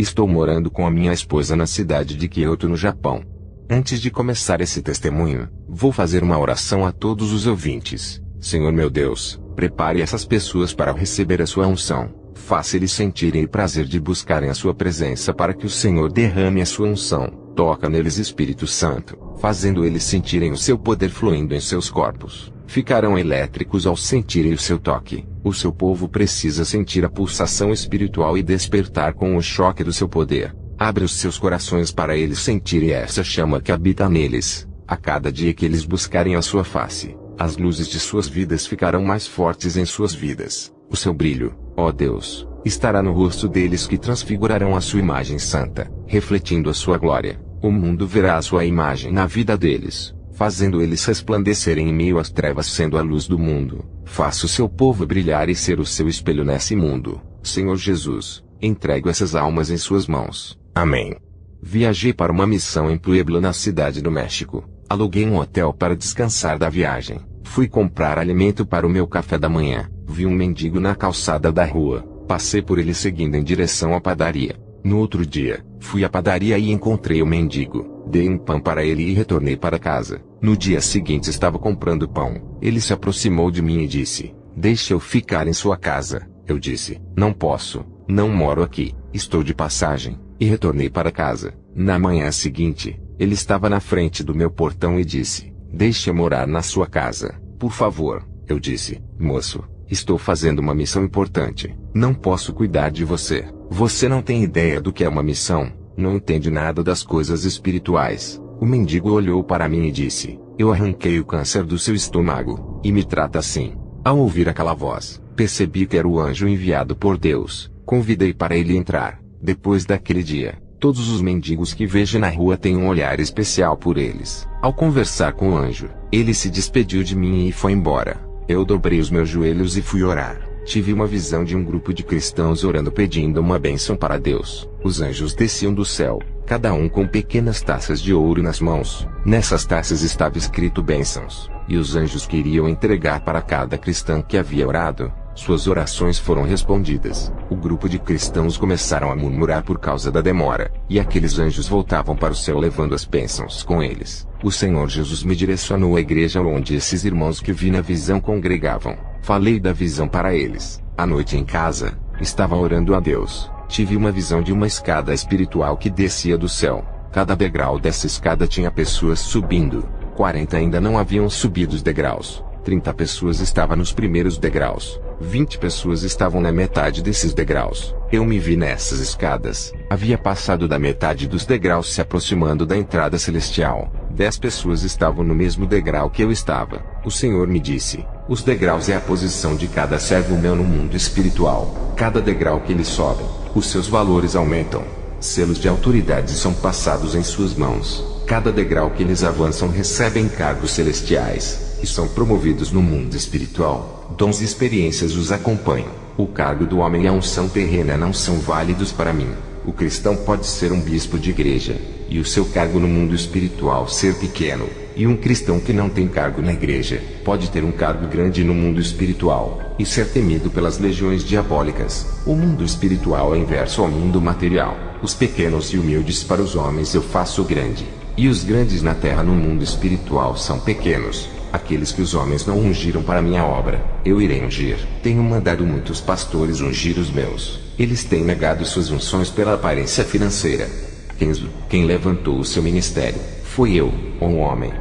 Estou morando com a minha esposa na cidade de Kyoto, no Japão. Antes de começar esse testemunho, vou fazer uma oração a todos os ouvintes. Senhor meu Deus, prepare essas pessoas para receber a sua unção. Faça eles sentirem o prazer de buscarem a sua presença para que o Senhor derrame a sua unção. Toca neles, Espírito Santo, fazendo eles sentirem o seu poder fluindo em seus corpos. Ficarão elétricos ao sentirem o seu toque. O seu povo precisa sentir a pulsação espiritual e despertar com o choque do seu poder. Abre os seus corações para eles sentirem essa chama que habita neles. A cada dia que eles buscarem a sua face, as luzes de suas vidas ficarão mais fortes em suas vidas. O seu brilho, ó Deus, estará no rosto deles, que transfigurarão a sua imagem santa, refletindo a sua glória. O mundo verá a sua imagem na vida deles, fazendo eles resplandecerem em meio às trevas, sendo a luz do mundo. Faça o seu povo brilhar e ser o seu espelho nesse mundo. Senhor Jesus, entrego essas almas em suas mãos. Amém. Viajei para uma missão em Puebla, na cidade do México. Aluguei um hotel para descansar da viagem. Fui comprar alimento para o meu café da manhã. Vi um mendigo na calçada da rua. Passei por ele seguindo em direção à padaria. No outro dia, fui à padaria e encontrei o mendigo. Dei um pão para ele e retornei para casa. No dia seguinte estava comprando pão. Ele se aproximou de mim e disse: "Deixe eu ficar em sua casa." Eu disse: "Não posso, não moro aqui, estou de passagem." E retornei para casa. Na manhã seguinte, ele estava na frente do meu portão e disse: "Deixe eu morar na sua casa, por favor." Eu disse: "Moço, estou fazendo uma missão importante. Não posso cuidar de você. Você não tem ideia do que é uma missão, não entende nada das coisas espirituais." O mendigo olhou para mim e disse: "Eu arranquei o câncer do seu estômago, e me trata assim." Ao ouvir aquela voz, percebi que era o anjo enviado por Deus. Convidei para ele entrar. Depois daquele dia, todos os mendigos que vejo na rua têm um olhar especial por eles. Ao conversar com o anjo, ele se despediu de mim e foi embora. Eu dobrei os meus joelhos e fui orar. Tive uma visão de um grupo de cristãos orando, pedindo uma bênção para Deus. Os anjos desciam do céu, cada um com pequenas taças de ouro nas mãos. Nessas taças estava escrito bênçãos, e os anjos queriam entregar para cada cristão que havia orado. Suas orações foram respondidas. O grupo de cristãos começaram a murmurar por causa da demora, e aqueles anjos voltavam para o céu levando as bênçãos com eles. O Senhor Jesus me direcionou à igreja onde esses irmãos que vi na visão congregavam. Falei da visão para eles. À noite em casa, estava orando a Deus. Tive uma visão de uma escada espiritual que descia do céu. Cada degrau dessa escada tinha pessoas subindo. 40 ainda não haviam subido os degraus. 30 pessoas estavam nos primeiros degraus. 20 pessoas estavam na metade desses degraus. Eu me vi nessas escadas. Havia passado da metade dos degraus, se aproximando da entrada celestial. 10 pessoas estavam no mesmo degrau que eu estava. O Senhor me disse: "Os degraus é a posição de cada servo meu no mundo espiritual. Cada degrau que eles sobem, os seus valores aumentam. Selos de autoridade são passados em suas mãos. Cada degrau que eles avançam recebem cargos celestiais, e são promovidos no mundo espiritual. Dons e experiências os acompanham. O cargo do homem e a unção terrena não são válidos para mim. O cristão pode ser um bispo de igreja, e o seu cargo no mundo espiritual ser pequeno. E um cristão que não tem cargo na igreja, pode ter um cargo grande no mundo espiritual, e ser temido pelas legiões diabólicas. O mundo espiritual é inverso ao mundo material. Os pequenos e humildes para os homens eu faço grande, e os grandes na terra no mundo espiritual são pequenos. Aqueles que os homens não ungiram para minha obra, eu irei ungir. Tenho mandado muitos pastores ungir os meus. Eles têm negado suas unções pela aparência financeira. Quem levantou o seu ministério, foi eu, um homem.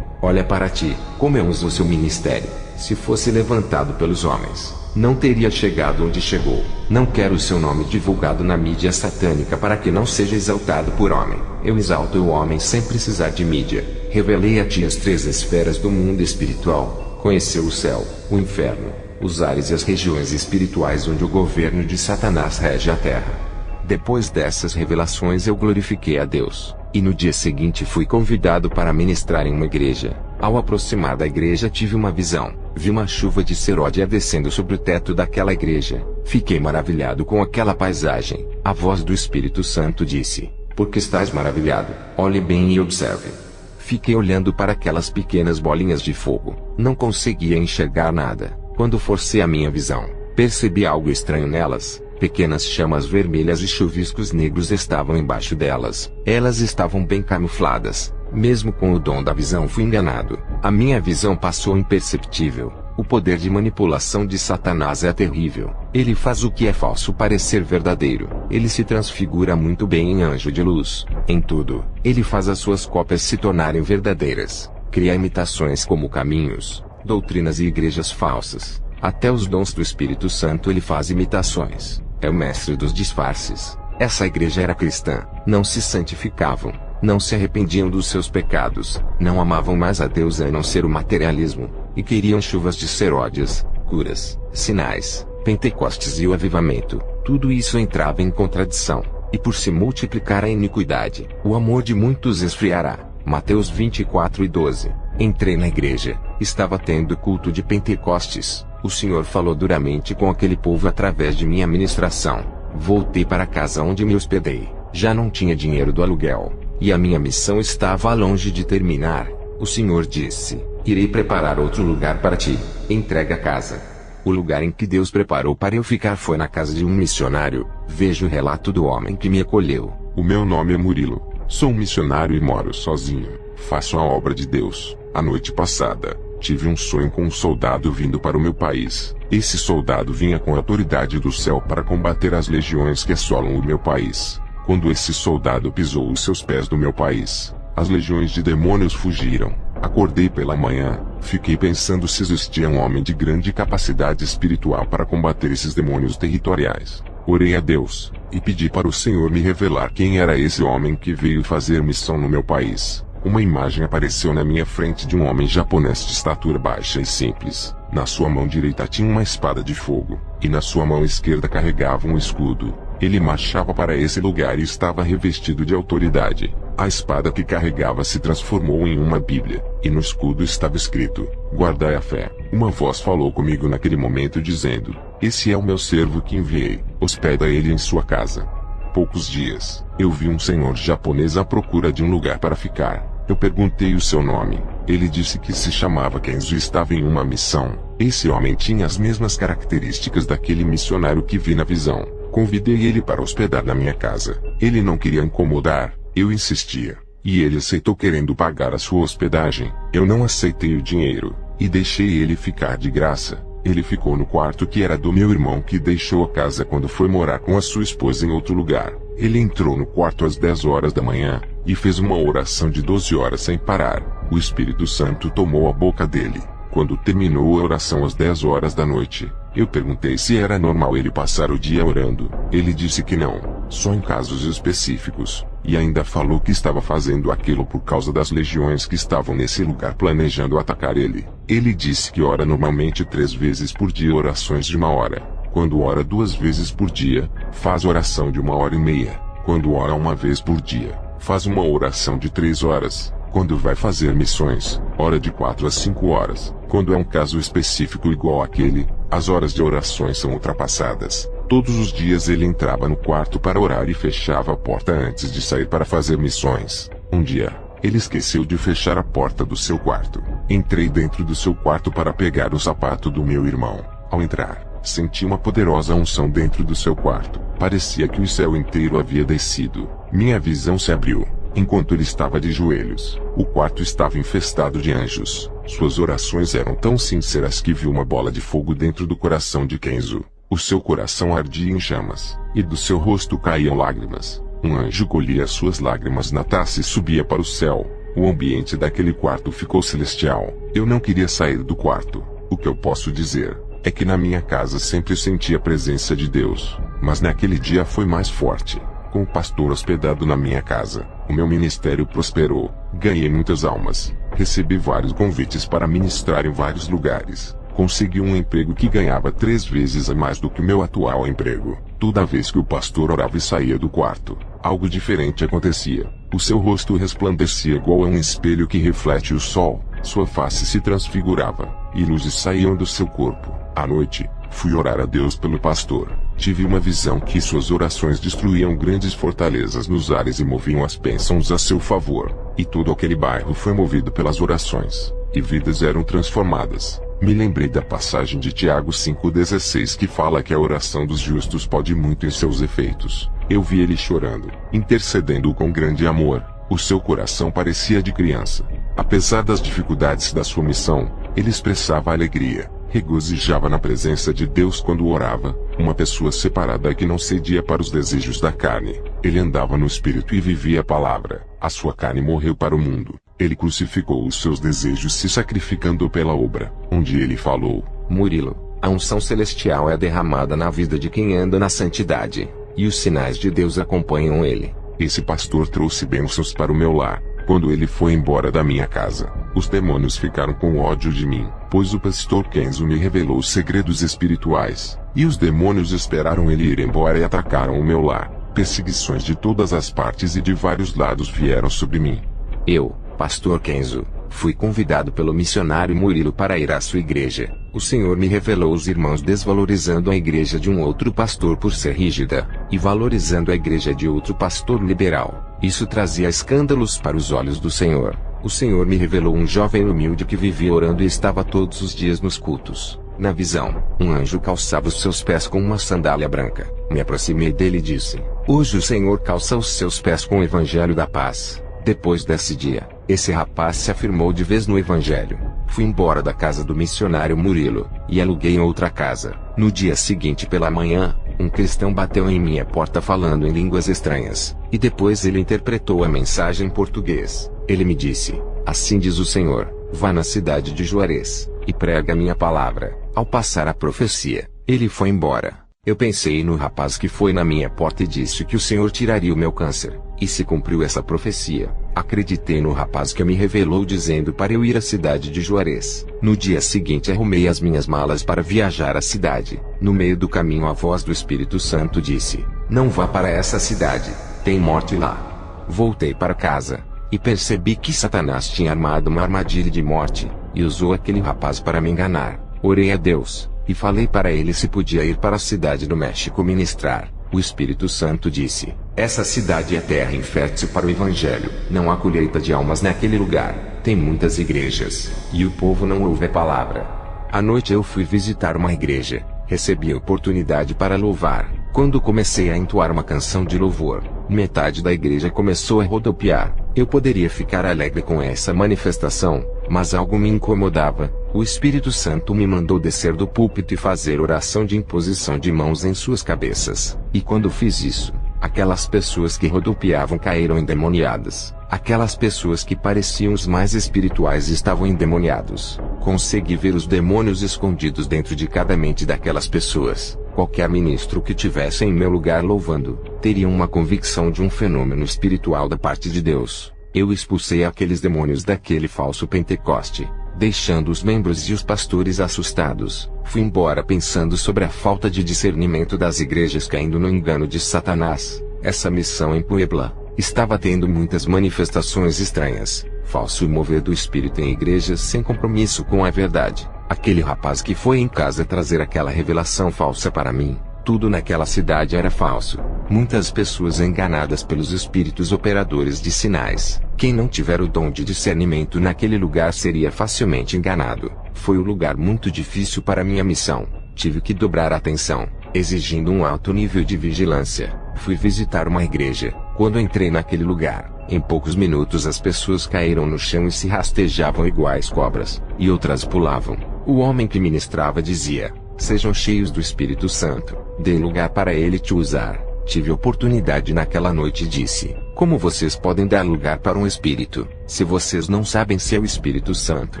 Olha para ti, como eu uso o seu ministério. Se fosse levantado pelos homens, não teria chegado onde chegou. Não quero o seu nome divulgado na mídia satânica para que não seja exaltado por homem. Eu exalto o homem sem precisar de mídia. Revelei a ti as 3 esferas do mundo espiritual. Conheceu o céu, o inferno, os ares e as regiões espirituais onde o governo de Satanás rege a terra. Depois dessas revelações eu glorifiquei a Deus, e no dia seguinte fui convidado para ministrar em uma igreja. Ao aproximar da igreja tive uma visão. Vi uma chuva de seródia descendo sobre o teto daquela igreja. Fiquei maravilhado com aquela paisagem. A voz do Espírito Santo disse: "Por que estás maravilhado? Olhe bem e observe." Fiquei olhando para aquelas pequenas bolinhas de fogo. Não conseguia enxergar nada. Quando forcei a minha visão, percebi algo estranho nelas. Pequenas chamas vermelhas e chuviscos negros estavam embaixo delas. Elas estavam bem camufladas. Mesmo com o dom da visão fui enganado. A minha visão passou imperceptível. O poder de manipulação de Satanás é terrível. Ele faz o que é falso parecer verdadeiro. Ele se transfigura muito bem em anjo de luz. Em tudo, ele faz as suas cópias se tornarem verdadeiras. Cria imitações como caminhos, doutrinas e igrejas falsas. Até os dons do Espírito Santo ele faz imitações. É o mestre dos disfarces. Essa igreja era cristã. Não se santificavam. Não se arrependiam dos seus pecados. Não amavam mais a Deus a não ser o materialismo. E queriam chuvas de seródias, curas, sinais, Pentecostes e o avivamento. Tudo isso entrava em contradição. E por se multiplicar a iniquidade, o amor de muitos esfriará. Mateus 24:12. Entrei na igreja. Estava tendo culto de Pentecostes. O Senhor falou duramente com aquele povo através de minha ministração. Voltei para casa onde me hospedei. Já não tinha dinheiro do aluguel. E a minha missão estava longe de terminar. O Senhor disse: irei preparar outro lugar para ti. Entrega a casa. O lugar em que Deus preparou para eu ficar foi na casa de um missionário. Veja o relato do homem que me acolheu. O meu nome é Murilo. Sou um missionário e moro sozinho. Faço a obra de Deus. A noite passada, tive um sonho com um soldado vindo para o meu país. Esse soldado vinha com a autoridade do céu para combater as legiões que assolam o meu país. Quando esse soldado pisou os seus pés no meu país, as legiões de demônios fugiram. Acordei pela manhã, fiquei pensando se existia um homem de grande capacidade espiritual para combater esses demônios territoriais. Orei a Deus, e pedi para o Senhor me revelar quem era esse homem que veio fazer missão no meu país. Uma imagem apareceu na minha frente de um homem japonês de estatura baixa e simples. Na sua mão direita tinha uma espada de fogo, e na sua mão esquerda carregava um escudo. Ele marchava para esse lugar e estava revestido de autoridade. A espada que carregava se transformou em uma Bíblia, e no escudo estava escrito: guardai a fé. Uma voz falou comigo naquele momento dizendo: esse é o meu servo que enviei, hospeda ele em sua casa. Poucos dias, eu vi um senhor japonês à procura de um lugar para ficar. Eu perguntei o seu nome. Ele disse que se chamava Kenzo e estava em uma missão. Esse homem tinha as mesmas características daquele missionário que vi na visão. Convidei ele para hospedar na minha casa. Ele não queria incomodar. Eu insistia. E ele aceitou querendo pagar a sua hospedagem. Eu não aceitei o dinheiro. E deixei ele ficar de graça. Ele ficou no quarto que era do meu irmão que deixou a casa quando foi morar com a sua esposa em outro lugar. Ele entrou no quarto às 10 horas da manhã, e fez uma oração de 12 horas sem parar. O Espírito Santo tomou a boca dele. Quando terminou a oração às 10 horas da noite, eu perguntei se era normal ele passar o dia orando. Ele disse que não, só em casos específicos. E ainda falou que estava fazendo aquilo por causa das legiões que estavam nesse lugar planejando atacar ele. Ele disse que ora normalmente 3 vezes por dia orações de 1 hora. Quando ora 2 vezes por dia, faz oração de 1h30. Quando ora 1 vez por dia, faz uma oração de 3 horas. Quando vai fazer missões, ora de 4 a 5 horas. Quando é um caso específico igual àquele, as horas de orações são ultrapassadas. Todos os dias ele entrava no quarto para orar e fechava a porta antes de sair para fazer missões. Um dia, ele esqueceu de fechar a porta do seu quarto. Entrei dentro do seu quarto para pegar o sapato do meu irmão. Ao entrar, senti uma poderosa unção dentro do seu quarto. Parecia que o céu inteiro havia descido. Minha visão se abriu. Enquanto ele estava de joelhos, o quarto estava infestado de anjos. Suas orações eram tão sinceras que vi uma bola de fogo dentro do coração de Kenzo. O seu coração ardia em chamas, e do seu rosto caíam lágrimas. Um anjo colhia suas lágrimas na taça e subia para o céu. O ambiente daquele quarto ficou celestial. Eu não queria sair do quarto. O que eu posso dizer é que na minha casa sempre senti a presença de Deus, mas naquele dia foi mais forte. Com o pastor hospedado na minha casa, o meu ministério prosperou. Ganhei muitas almas. Recebi vários convites para ministrar em vários lugares. Consegui um emprego que ganhava 3 vezes a mais do que o meu atual emprego. Toda vez que o pastor orava e saía do quarto, algo diferente acontecia. O seu rosto resplandecia igual a um espelho que reflete o sol. Sua face se transfigurava, e luzes saíam do seu corpo. À noite, fui orar a Deus pelo pastor. Tive uma visão que suas orações destruíam grandes fortalezas nos ares e moviam as bênçãos a seu favor. E todo aquele bairro foi movido pelas orações, e vidas eram transformadas. Me lembrei da passagem de Tiago 5,16 que fala que a oração dos justos pode muito em seus efeitos. Eu vi ele chorando, intercedendo com grande amor. O seu coração parecia de criança. Apesar das dificuldades da sua missão, ele expressava alegria, regozijava na presença de Deus quando orava, uma pessoa separada que não cedia para os desejos da carne. Ele andava no Espírito e vivia a palavra. A sua carne morreu para o mundo. Ele crucificou os seus desejos se sacrificando pela obra, onde ele falou: Murilo, a unção celestial é derramada na vida de quem anda na santidade, e os sinais de Deus acompanham ele. Esse pastor trouxe bênçãos para o meu lar. Quando ele foi embora da minha casa, os demônios ficaram com ódio de mim, pois o pastor Kenzo me revelou segredos espirituais, e os demônios esperaram ele ir embora e atacaram o meu lar. Perseguições de todas as partes e de vários lados vieram sobre mim. Eu, pastor Kenzo, fui convidado pelo missionário Murilo para ir à sua igreja. O Senhor me revelou os irmãos desvalorizando a igreja de um outro pastor por ser rígida, e valorizando a igreja de outro pastor liberal. Isso trazia escândalos para os olhos do Senhor. O Senhor me revelou um jovem humilde que vivia orando e estava todos os dias nos cultos. Na visão, um anjo calçava os seus pés com uma sandália branca. Me aproximei dele e disse: Hoje o Senhor calça os seus pés com o evangelho da paz. Depois desse dia, esse rapaz se afirmou de vez no evangelho. Fui embora da casa do missionário Murilo, e aluguei outra casa. No dia seguinte pela manhã, um cristão bateu em minha porta falando em línguas estranhas, e depois ele interpretou a mensagem em português. Ele me disse: Assim diz o Senhor, vá na cidade de Juarez, e prega a minha palavra. Ao passar a profecia, ele foi embora. Eu pensei no rapaz que foi na minha porta e disse que o Senhor tiraria o meu câncer, e se cumpriu essa profecia. Acreditei no rapaz que me revelou dizendo para eu ir à cidade de Juarez. No dia seguinte arrumei as minhas malas para viajar à cidade. No meio do caminho a voz do Espírito Santo disse: Não vá para essa cidade, tem morte lá. Voltei para casa, e percebi que Satanás tinha armado uma armadilha de morte, e usou aquele rapaz para me enganar. Orei a Deus, e falei para ele se podia ir para a cidade do México ministrar. O Espírito Santo disse: Essa cidade é terra infértil para o Evangelho. Não há colheita de almas naquele lugar. Tem muitas igrejas, e o povo não ouve a palavra. À noite eu fui visitar uma igreja. Recebi a oportunidade para louvar. Quando comecei a entoar uma canção de louvor, metade da igreja começou a rodopiar. Eu poderia ficar alegre com essa manifestação, mas algo me incomodava. O Espírito Santo me mandou descer do púlpito e fazer oração de imposição de mãos em suas cabeças. E quando fiz isso, aquelas pessoas que rodopiavam caíram endemoniadas. Aquelas pessoas que pareciam os mais espirituais estavam endemoniados. Consegui ver os demônios escondidos dentro de cada mente daquelas pessoas. Qualquer ministro que tivesse em meu lugar louvando, teria uma convicção de um fenômeno espiritual da parte de Deus. Eu expulsei aqueles demônios daquele falso Pentecoste, deixando os membros e os pastores assustados. Fui embora pensando sobre a falta de discernimento das igrejas caindo no engano de Satanás. Essa missão em Puebla estava tendo muitas manifestações estranhas, falso mover do espírito em igrejas sem compromisso com a verdade. Aquele rapaz que foi em casa trazer aquela revelação falsa para mim. Tudo naquela cidade era falso. Muitas pessoas enganadas pelos espíritos operadores de sinais. Quem não tiver o dom de discernimento naquele lugar seria facilmente enganado. Foi um lugar muito difícil para minha missão. Tive que dobrar a atenção, exigindo um alto nível de vigilância. Fui visitar uma igreja. Quando entrei naquele lugar, em poucos minutos as pessoas caíram no chão e se rastejavam iguais cobras, e outras pulavam. O homem que ministrava dizia: Sejam cheios do Espírito Santo, dê lugar para ele te usar. Tive oportunidade naquela noite e disse: Como vocês podem dar lugar para um Espírito, se vocês não sabem se é o Espírito Santo?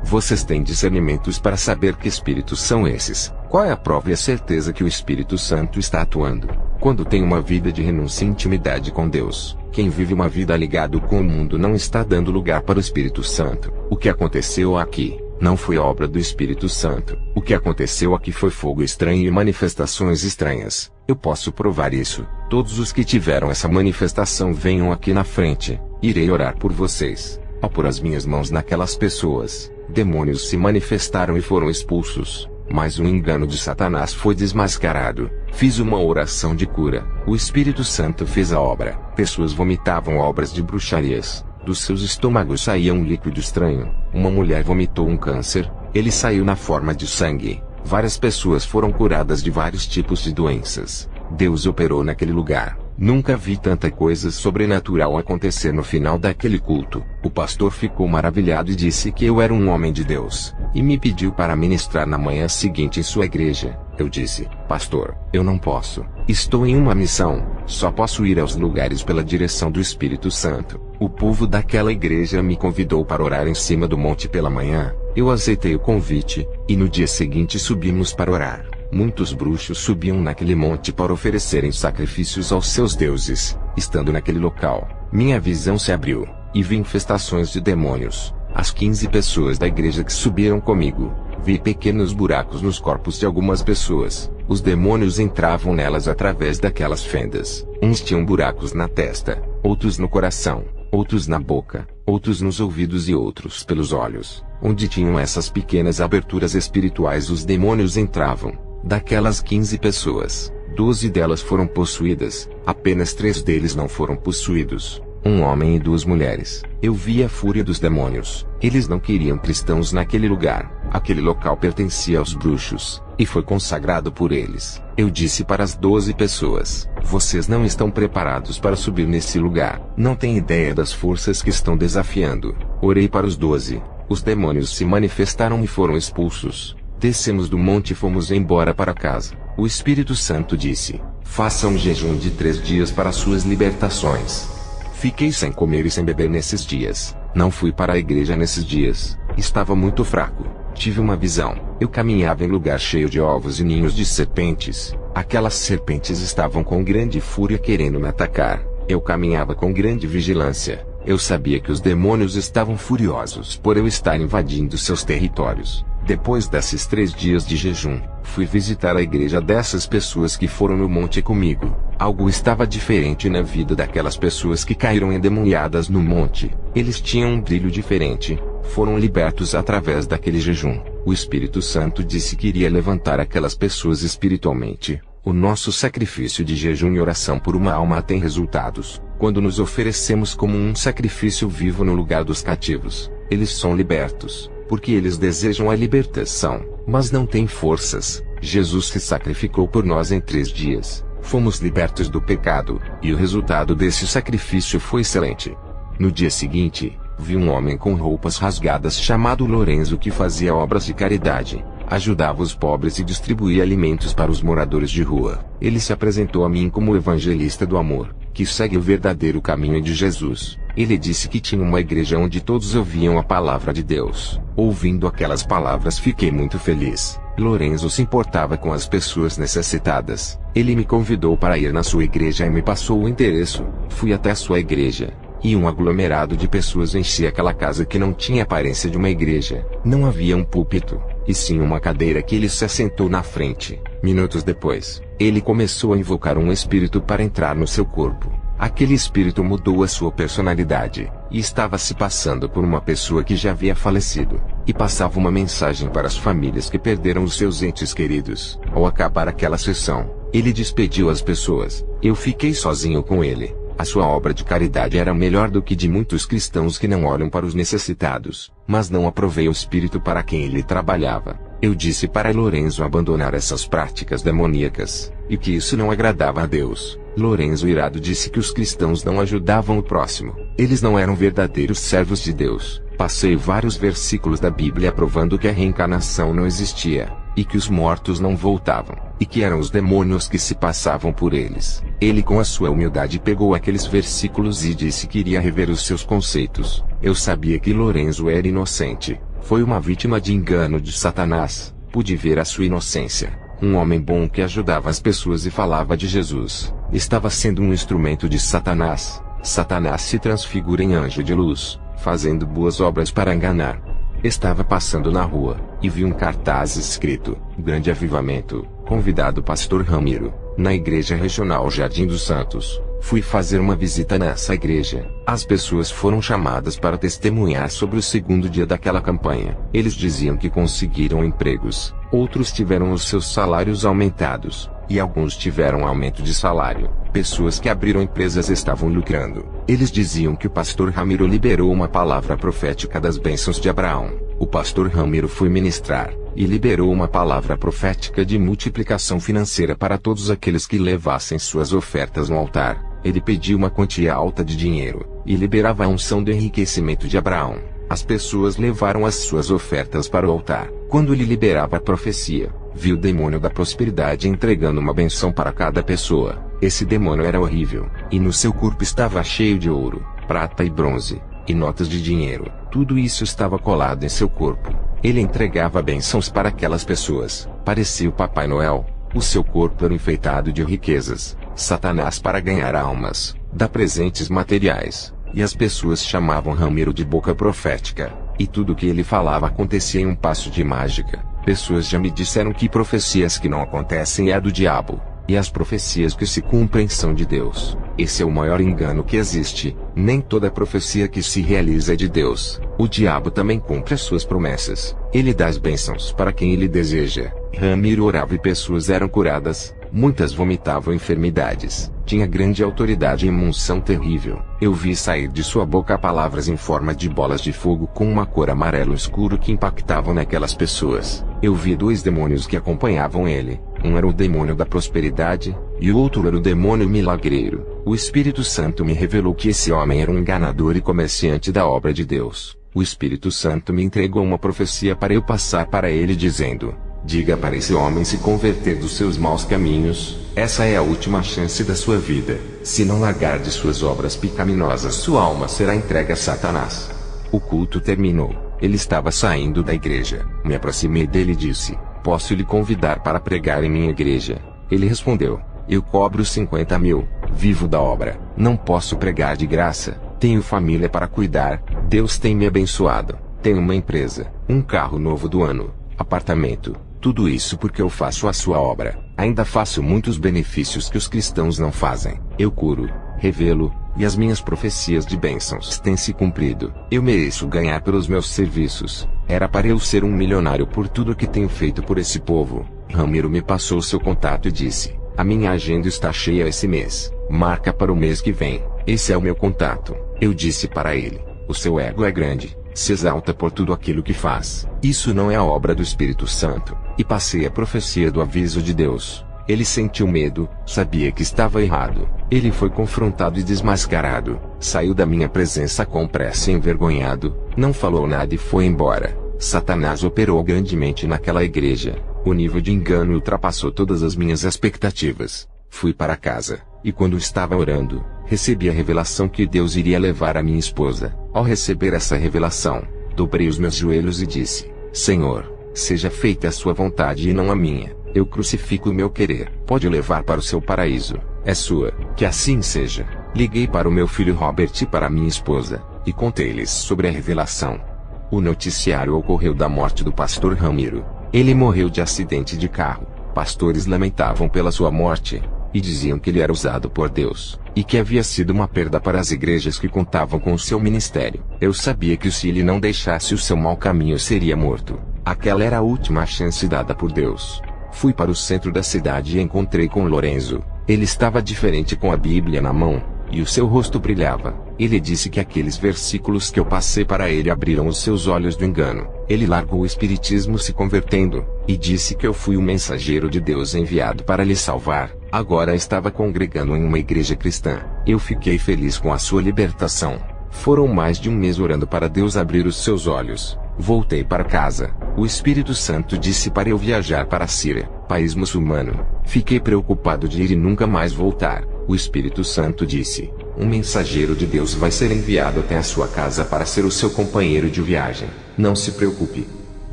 Vocês têm discernimentos para saber que Espíritos são esses? Qual é a prova e a certeza que o Espírito Santo está atuando? Quando tem uma vida de renúncia e intimidade com Deus, quem vive uma vida ligado com o mundo não está dando lugar para o Espírito Santo. O que aconteceu aqui não foi obra do Espírito Santo. O que aconteceu aqui foi fogo estranho e manifestações estranhas. Eu posso provar isso. Todos os que tiveram essa manifestação venham aqui na frente. Irei orar por vocês. Ao pôr as minhas mãos naquelas pessoas, demônios se manifestaram e foram expulsos. Mas o engano de Satanás foi desmascarado. Fiz uma oração de cura. O Espírito Santo fez a obra. Pessoas vomitavam obras de bruxarias. Dos seus estômagos saía um líquido estranho. Uma mulher vomitou um câncer. Ele saiu na forma de sangue. Várias pessoas foram curadas de vários tipos de doenças. Deus operou naquele lugar. Nunca vi tanta coisa sobrenatural acontecer no final daquele culto. O pastor ficou maravilhado e disse que eu era um homem de Deus, e me pediu para ministrar na manhã seguinte em sua igreja. Eu disse: pastor, eu não posso. Estou em uma missão. Só posso ir aos lugares pela direção do Espírito Santo. O povo daquela igreja me convidou para orar em cima do monte pela manhã. Eu aceitei o convite, e no dia seguinte subimos para orar. Muitos bruxos subiam naquele monte para oferecerem sacrifícios aos seus deuses. Estando naquele local, minha visão se abriu, e vi infestações de demônios. As 15 pessoas da igreja que subiram comigo, vi pequenos buracos nos corpos de algumas pessoas. Os demônios entravam nelas através daquelas fendas. Uns tinham buracos na testa, outros no coração, outros na boca, outros nos ouvidos e outros pelos olhos. Onde tinham essas pequenas aberturas espirituais, os demônios entravam. Daquelas 15 pessoas, 12 delas foram possuídas, apenas 3 deles não foram possuídos. Um homem e 2 mulheres. Eu vi a fúria dos demônios. Eles não queriam cristãos naquele lugar. Aquele local pertencia aos bruxos, e foi consagrado por eles. Eu disse para as 12 pessoas: vocês não estão preparados para subir nesse lugar. Não têm ideia das forças que estão desafiando. Orei para os 12. Os demônios se manifestaram e foram expulsos. Descemos do monte e fomos embora para casa. O Espírito Santo disse: faça um jejum de 3 dias para suas libertações. Fiquei sem comer e sem beber nesses dias. Não fui para a igreja nesses dias. Estava muito fraco. Tive uma visão. Eu caminhava em lugar cheio de ovos e ninhos de serpentes. Aquelas serpentes estavam com grande fúria querendo me atacar. Eu caminhava com grande vigilância. Eu sabia que os demônios estavam furiosos por eu estar invadindo seus territórios. Depois desses 3 dias de jejum, fui visitar a igreja dessas pessoas que foram no monte comigo. Algo estava diferente na vida daquelas pessoas que caíram endemoniadas no monte. Eles tinham um brilho diferente. Foram libertos através daquele jejum. O Espírito Santo disse que iria levantar aquelas pessoas espiritualmente. O nosso sacrifício de jejum e oração por uma alma tem resultados. Quando nos oferecemos como um sacrifício vivo no lugar dos cativos, eles são libertos. Porque eles desejam a libertação, mas não têm forças. Jesus se sacrificou por nós em 3 dias. Fomos libertos do pecado, e o resultado desse sacrifício foi excelente. No dia seguinte, vi um homem com roupas rasgadas chamado Lorenzo que fazia obras de caridade, ajudava os pobres e distribuía alimentos para os moradores de rua. Ele se apresentou a mim como o evangelista do amor, que segue o verdadeiro caminho de Jesus. Ele disse que tinha uma igreja onde todos ouviam a palavra de Deus. Ouvindo aquelas palavras fiquei muito feliz. Lorenzo se importava com as pessoas necessitadas. Ele me convidou para ir na sua igreja e me passou o endereço. Fui até a sua igreja, e um aglomerado de pessoas enchia aquela casa que não tinha aparência de uma igreja. Não havia um púlpito, e sim uma cadeira que ele se assentou na frente. Minutos depois, ele começou a invocar um espírito para entrar no seu corpo. Aquele espírito mudou a sua personalidade, e estava se passando por uma pessoa que já havia falecido, e passava uma mensagem para as famílias que perderam os seus entes queridos. Ao acabar aquela sessão, ele despediu as pessoas. Eu fiquei sozinho com ele. A sua obra de caridade era melhor do que de muitos cristãos que não olham para os necessitados, mas não aprovei o espírito para quem ele trabalhava. Eu disse para Lorenzo abandonar essas práticas demoníacas, e que isso não agradava a Deus. Lorenzo irado disse que os cristãos não ajudavam o próximo. Eles não eram verdadeiros servos de Deus. Passei vários versículos da Bíblia provando que a reencarnação não existia, e que os mortos não voltavam, e que eram os demônios que se passavam por eles. Ele com a sua humildade pegou aqueles versículos e disse que iria rever os seus conceitos. Eu sabia que Lorenzo era inocente. Foi uma vítima de engano de Satanás. Pude ver a sua inocência. Um homem bom que ajudava as pessoas e falava de Jesus, estava sendo um instrumento de Satanás. Satanás se transfigura em anjo de luz, fazendo boas obras para enganar. Estava passando na rua, e vi um cartaz escrito, Grande Avivamento, convidado Pastor Ramiro, na Igreja Regional Jardim dos Santos. Fui fazer uma visita nessa igreja. As pessoas foram chamadas para testemunhar sobre o segundo dia daquela campanha. Eles diziam que conseguiram empregos, outros tiveram os seus salários aumentados, e alguns tiveram aumento de salário. Pessoas que abriram empresas estavam lucrando. Eles diziam que o pastor Ramiro liberou uma palavra profética das bênçãos de Abraão. O pastor Ramiro foi ministrar, e liberou uma palavra profética de multiplicação financeira para todos aqueles que levassem suas ofertas no altar. Ele pediu uma quantia alta de dinheiro, e liberava a unção do enriquecimento de Abraão. As pessoas levaram as suas ofertas para o altar. Quando ele liberava a profecia, viu o demônio da prosperidade entregando uma benção para cada pessoa. Esse demônio era horrível, e no seu corpo estava cheio de ouro, prata e bronze, e notas de dinheiro. Tudo isso estava colado em seu corpo. Ele entregava bênçãos para aquelas pessoas. Parecia o Papai Noel. O seu corpo era enfeitado de riquezas. Satanás, para ganhar almas, dá presentes materiais. E as pessoas chamavam Ramiro de boca profética. E tudo o que ele falava acontecia em um passo de mágica. Pessoas já me disseram que profecias que não acontecem é do diabo. E as profecias que se cumprem são de Deus. Esse é o maior engano que existe. Nem toda profecia que se realiza é de Deus. O diabo também cumpre as suas promessas. Ele dá as bênçãos para quem ele deseja. Ramiro orava e pessoas eram curadas. Muitas vomitavam enfermidades. Tinha grande autoridade e uma unção terrível. Eu vi sair de sua boca palavras em forma de bolas de fogo com uma cor amarelo escuro que impactavam naquelas pessoas. Eu vi 2 demônios que acompanhavam ele. Um era o demônio da prosperidade, e o outro era o demônio milagreiro. O Espírito Santo me revelou que esse homem era um enganador e comerciante da obra de Deus. O Espírito Santo me entregou uma profecia para eu passar para ele dizendo: diga para esse homem se converter dos seus maus caminhos. Essa é a última chance da sua vida. Se não largar de suas obras pecaminosas, sua alma será entregue a Satanás. O culto terminou. Ele estava saindo da igreja. Me aproximei dele e disse: posso lhe convidar para pregar em minha igreja? Ele respondeu: eu cobro 50 mil, vivo da obra, não posso pregar de graça, tenho família para cuidar, Deus tem me abençoado, tenho uma empresa, um carro novo do ano, apartamento, tudo isso porque eu faço a sua obra. Ainda faço muitos benefícios que os cristãos não fazem. Eu curo, revelo, e as minhas profecias de bênçãos têm se cumprido. Eu mereço ganhar pelos meus serviços. Era para eu ser um milionário por tudo que tenho feito por esse povo. Ramiro me passou seu contato e disse: a minha agenda está cheia esse mês. Marca para o mês que vem. Esse é o meu contato. Eu disse para ele: o seu ego é grande. Se exalta por tudo aquilo que faz. Isso não é a obra do Espírito Santo. E passei a profecia do aviso de Deus. Ele sentiu medo, sabia que estava errado. Ele foi confrontado e desmascarado. Saiu da minha presença com pressa e envergonhado. Não falou nada e foi embora. Satanás operou grandemente naquela igreja. O nível de engano ultrapassou todas as minhas expectativas. Fui para casa, e quando estava orando, recebi a revelação que Deus iria levar a minha esposa. Ao receber essa revelação, dobrei os meus joelhos e disse: Senhor, seja feita a sua vontade e não a minha. Eu crucifico o meu querer. Pode levar para o seu paraíso. É sua. Que assim seja. Liguei para o meu filho Robert e para minha esposa, e contei-lhes sobre a revelação. O noticiário ocorreu da morte do pastor Ramiro. Ele morreu de acidente de carro. Pastores lamentavam pela sua morte, e diziam que ele era usado por Deus, e que havia sido uma perda para as igrejas que contavam com o seu ministério. Eu sabia que se ele não deixasse o seu mau caminho seria morto. Aquela era a última chance dada por Deus. Fui para o centro da cidade e encontrei com Lorenzo. Ele estava diferente com a Bíblia na mão, e o seu rosto brilhava. Ele disse que aqueles versículos que eu passei para ele abriram os seus olhos do engano. Ele largou o espiritismo se convertendo, e disse que eu fui o mensageiro de Deus enviado para lhe salvar. Agora estava congregando em uma igreja cristã. Eu fiquei feliz com a sua libertação. Foram mais de um mês orando para Deus abrir os seus olhos. Voltei para casa. O Espírito Santo disse para eu viajar para a Síria, país muçulmano. Fiquei preocupado de ir e nunca mais voltar. O Espírito Santo disse: um mensageiro de Deus vai ser enviado até a sua casa para ser o seu companheiro de viagem. Não se preocupe.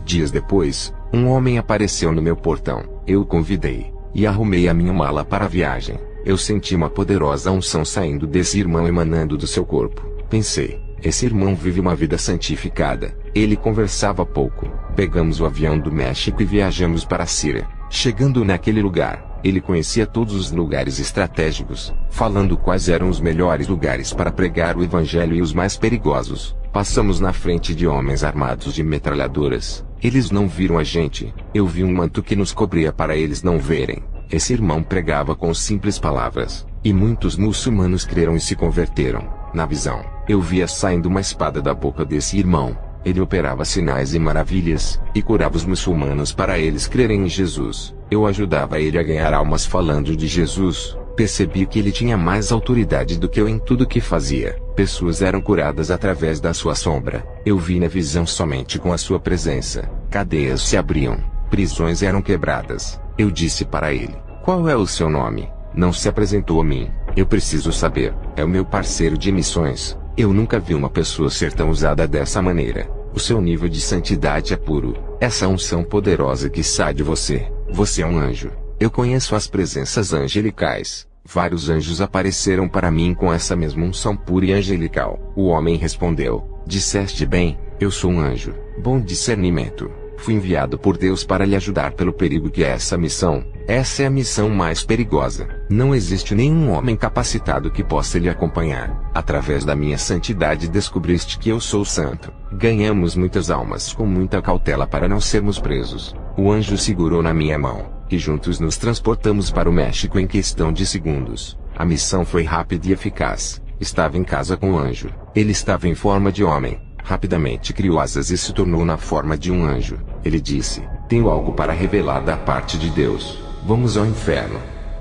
Dias depois, um homem apareceu no meu portão. Eu o convidei, e arrumei a minha mala para a viagem. Eu senti uma poderosa unção saindo desse irmão emanando do seu corpo. Pensei: esse irmão vive uma vida santificada. Ele conversava pouco. Pegamos o avião do México e viajamos para a Síria. Chegando naquele lugar, ele conhecia todos os lugares estratégicos, falando quais eram os melhores lugares para pregar o evangelho e os mais perigosos. Passamos na frente de homens armados de metralhadoras. Eles não viram a gente. Eu vi um manto que nos cobria para eles não verem. Esse irmão pregava com simples palavras, e muitos muçulmanos creram e se converteram. Na visão, eu via saindo uma espada da boca desse irmão. Ele operava sinais e maravilhas, e curava os muçulmanos para eles crerem em Jesus. Eu ajudava ele a ganhar almas falando de Jesus. Percebi que ele tinha mais autoridade do que eu em tudo que fazia. Pessoas eram curadas através da sua sombra. Eu vi na visão somente com a sua presença. Cadeias se abriam. Prisões eram quebradas. Eu disse para ele: qual é o seu nome? Não se apresentou a mim. Eu preciso saber. É o meu parceiro de missões. Eu nunca vi uma pessoa ser tão usada dessa maneira. O seu nível de santidade é puro. Essa unção poderosa que sai de você. Você é um anjo. Eu conheço as presenças angelicais. Vários anjos apareceram para mim com essa mesma unção pura e angelical. O homem respondeu: disseste bem, eu sou um anjo. Bom discernimento. Fui enviado por Deus para lhe ajudar pelo perigo que é essa missão. Essa é a missão mais perigosa. Não existe nenhum homem capacitado que possa lhe acompanhar. Através da minha santidade descobriste que eu sou santo. Ganhamos muitas almas com muita cautela para não sermos presos. O anjo segurou na minha mão, e juntos nos transportamos para o México em questão de segundos. A missão foi rápida e eficaz. Estava em casa com o anjo. Ele estava em forma de homem. Rapidamente criou asas e se tornou na forma de um anjo. Ele disse: tenho algo para revelar da parte de Deus. Vamos ao inferno.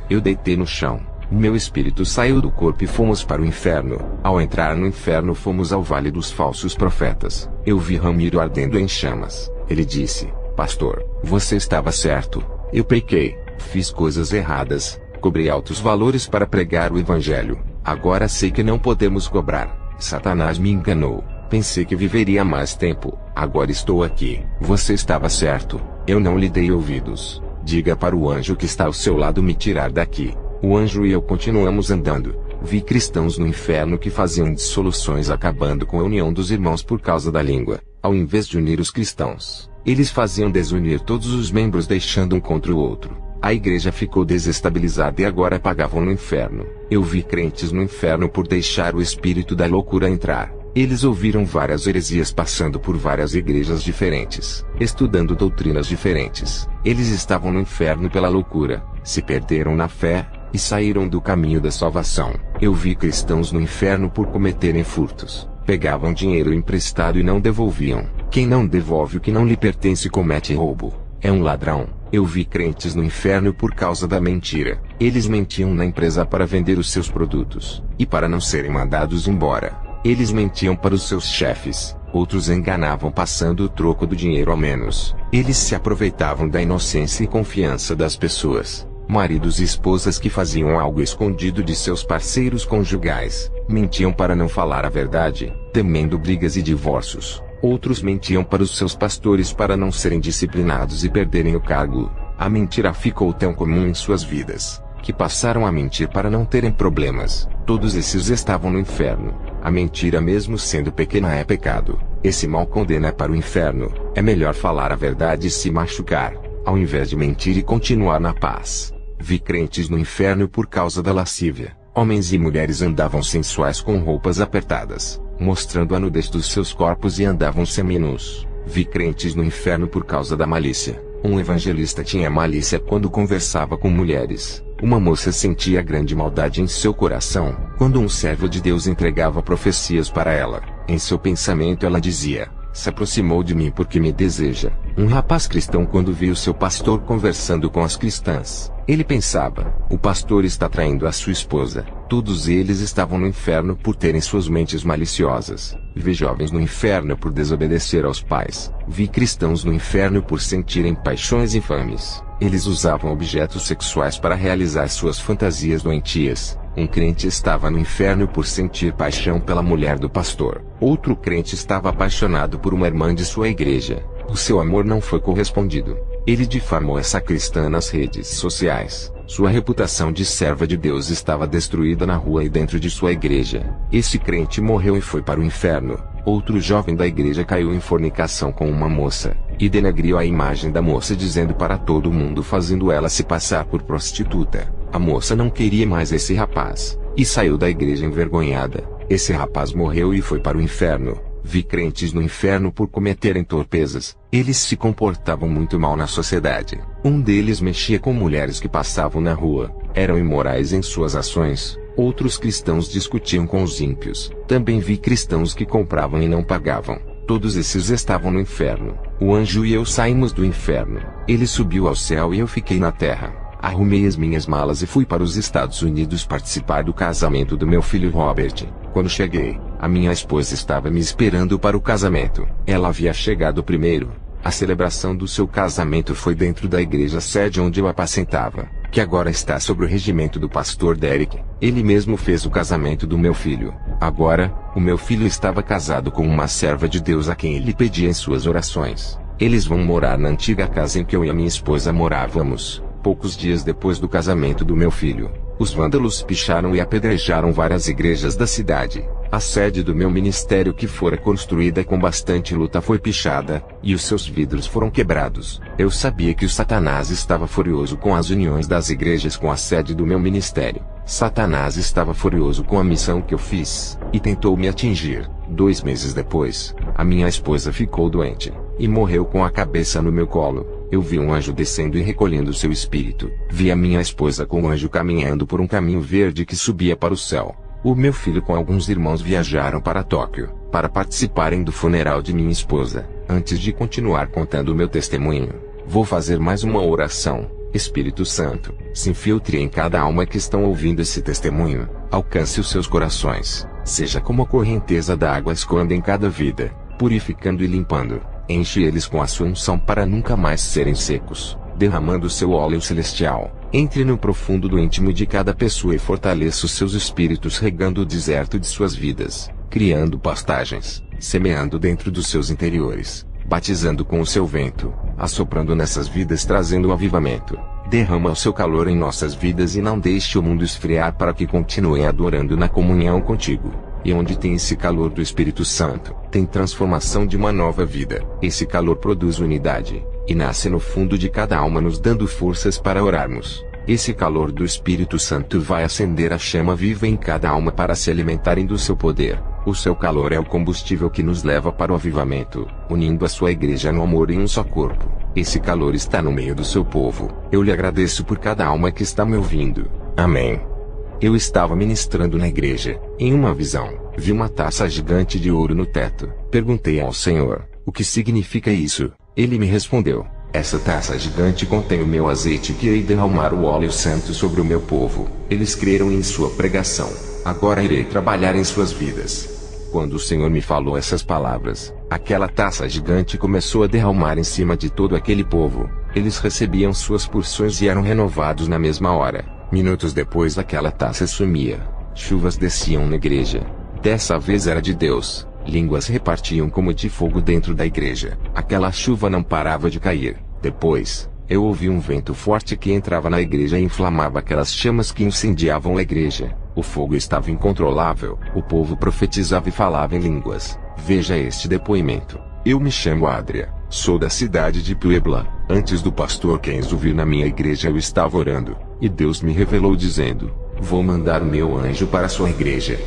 Eu deitei no chão. Meu espírito saiu do corpo e fomos para o inferno. Ao entrar no inferno fomos ao vale dos falsos profetas. Eu vi Ramiro ardendo em chamas. Ele disse: pastor, você estava certo. Eu pequei. Fiz coisas erradas. Cobrei altos valores para pregar o evangelho. Agora sei que não podemos cobrar. Satanás me enganou. Pensei que viveria mais tempo. Agora estou aqui. Você estava certo. Eu não lhe dei ouvidos. Diga para o anjo que está ao seu lado me tirar daqui. O anjo e eu continuamos andando. Vi cristãos no inferno que faziam dissoluções acabando com a união dos irmãos por causa da língua. Ao invés de unir os cristãos, eles faziam desunir todos os membros deixando um contra o outro. A igreja ficou desestabilizada e agora pagavam no inferno. Eu vi crentes no inferno por deixar o espírito da loucura entrar. Eles ouviram várias heresias passando por várias igrejas diferentes, estudando doutrinas diferentes. Eles estavam no inferno pela loucura, se perderam na fé, e saíram do caminho da salvação. Eu vi cristãos no inferno por cometerem furtos. Pegavam dinheiro emprestado e não devolviam. Quem não devolve o que não lhe pertence comete roubo. É um ladrão. Eu vi crentes no inferno por causa da mentira. Eles mentiam na empresa para vender os seus produtos, e para não serem mandados embora. Eles mentiam para os seus chefes, outros enganavam passando o troco do dinheiro ao menos. Eles se aproveitavam da inocência e confiança das pessoas. Maridos e esposas que faziam algo escondido de seus parceiros conjugais, mentiam para não falar a verdade, temendo brigas e divórcios. Outros mentiam para os seus pastores para não serem disciplinados e perderem o cargo. A mentira ficou tão comum em suas vidas, que passaram a mentir para não terem problemas. Todos esses estavam no inferno. A mentira, mesmo sendo pequena, é pecado. Esse mal condena para o inferno. É melhor falar a verdade e se machucar, ao invés de mentir e continuar na paz. Vi crentes no inferno por causa da lascívia. Homens e mulheres andavam sensuais com roupas apertadas, mostrando a nudez dos seus corpos e andavam seminus. Vi crentes no inferno por causa da malícia. Um evangelista tinha malícia quando conversava com mulheres. Uma moça sentia grande maldade em seu coração quando um servo de Deus entregava profecias para ela. Em seu pensamento ela dizia: se aproximou de mim porque me deseja. Um rapaz cristão, quando viu seu pastor conversando com as cristãs, ele pensava: o pastor está traindo a sua esposa. Todos eles estavam no inferno por terem suas mentes maliciosas. Vi jovens no inferno por desobedecer aos pais. Vi cristãos no inferno por sentirem paixões infames. Eles usavam objetos sexuais para realizar suas fantasias doentias. Um crente estava no inferno por sentir paixão pela mulher do pastor. Outro crente estava apaixonado por uma irmã de sua igreja. O seu amor não foi correspondido. Ele difamou essa cristã nas redes sociais. Sua reputação de serva de Deus estava destruída na rua e dentro de sua igreja. Esse crente morreu e foi para o inferno. Outro jovem da igreja caiu em fornicação com uma moça, e denegriu a imagem da moça dizendo para todo mundo, fazendo ela se passar por prostituta. A moça não queria mais esse rapaz, e saiu da igreja envergonhada. Esse rapaz morreu e foi para o inferno. Vi crentes no inferno por cometerem torpezas. Eles se comportavam muito mal na sociedade. Um deles mexia com mulheres que passavam na rua. Eram imorais em suas ações. Outros cristãos discutiam com os ímpios. Também vi cristãos que compravam e não pagavam. Todos esses estavam no inferno. O anjo e eu saímos do inferno. Ele subiu ao céu e eu fiquei na terra. Arrumei as minhas malas e fui para os Estados Unidos participar do casamento do meu filho Robert. Quando cheguei, a minha esposa estava me esperando para o casamento. Ela havia chegado primeiro. A celebração do seu casamento foi dentro da igreja sede onde eu apacentava, que agora está sob o regimento do pastor Derek. Ele mesmo fez o casamento do meu filho. Agora, o meu filho estava casado com uma serva de Deus a quem ele pedia em suas orações. Eles vão morar na antiga casa em que eu e a minha esposa morávamos. Poucos dias depois do casamento do meu filho, os vândalos picharam e apedrejaram várias igrejas da cidade. A sede do meu ministério, que fora construída com bastante luta, foi pichada, e os seus vidros foram quebrados. Eu sabia que o Satanás estava furioso com as uniões das igrejas com a sede do meu ministério. Satanás estava furioso com a missão que eu fiz, e tentou me atingir. 2 meses depois, a minha esposa ficou doente, e morreu com a cabeça no meu colo. Eu vi um anjo descendo e recolhendo seu espírito. Vi a minha esposa com o anjo caminhando por um caminho verde que subia para o céu. O meu filho com alguns irmãos viajaram para Tóquio, para participarem do funeral de minha esposa. Antes de continuar contando o meu testemunho, vou fazer mais uma oração. Espírito Santo, se infiltre em cada alma que estão ouvindo esse testemunho. Alcance os seus corações. Seja como a correnteza da água escoando em cada vida, purificando e limpando. Enche eles com a sua unção para nunca mais serem secos, derramando seu óleo celestial. Entre no profundo do íntimo de cada pessoa e fortaleça os seus espíritos, regando o deserto de suas vidas, criando pastagens, semeando dentro dos seus interiores, batizando com o seu vento, assoprando nessas vidas, trazendo o avivamento. Derrama o seu calor em nossas vidas e não deixe o mundo esfriar, para que continuem adorando na comunhão contigo. E onde tem esse calor do Espírito Santo, tem transformação de uma nova vida. Esse calor produz unidade, e nasce no fundo de cada alma, nos dando forças para orarmos. Esse calor do Espírito Santo vai acender a chama viva em cada alma para se alimentarem do seu poder. O seu calor é o combustível que nos leva para o avivamento, unindo a sua igreja no amor em um só corpo. Esse calor está no meio do seu povo. Eu lhe agradeço por cada alma que está me ouvindo. Amém. Eu estava ministrando na igreja. Em uma visão, vi uma taça gigante de ouro no teto. Perguntei ao Senhor, o que significa isso? Ele me respondeu, essa taça gigante contém o meu azeite, que irei derramar o óleo santo sobre o meu povo. Eles creram em sua pregação. Agora irei trabalhar em suas vidas. Quando o Senhor me falou essas palavras, aquela taça gigante começou a derramar em cima de todo aquele povo. Eles recebiam suas porções e eram renovados na mesma hora. Minutos depois, aquela taça sumia. Chuvas desciam na igreja. Dessa vez era de Deus. Línguas repartiam como de fogo dentro da igreja. Aquela chuva não parava de cair. Depois, eu ouvi um vento forte que entrava na igreja e inflamava aquelas chamas que incendiavam a igreja. O fogo estava incontrolável. O povo profetizava e falava em línguas. Veja este depoimento. Eu me chamo Adria. Sou da cidade de Puebla. Antes do pastor Kenzo vir na minha igreja, eu estava orando, e Deus me revelou dizendo, vou mandar o meu anjo para a sua igreja.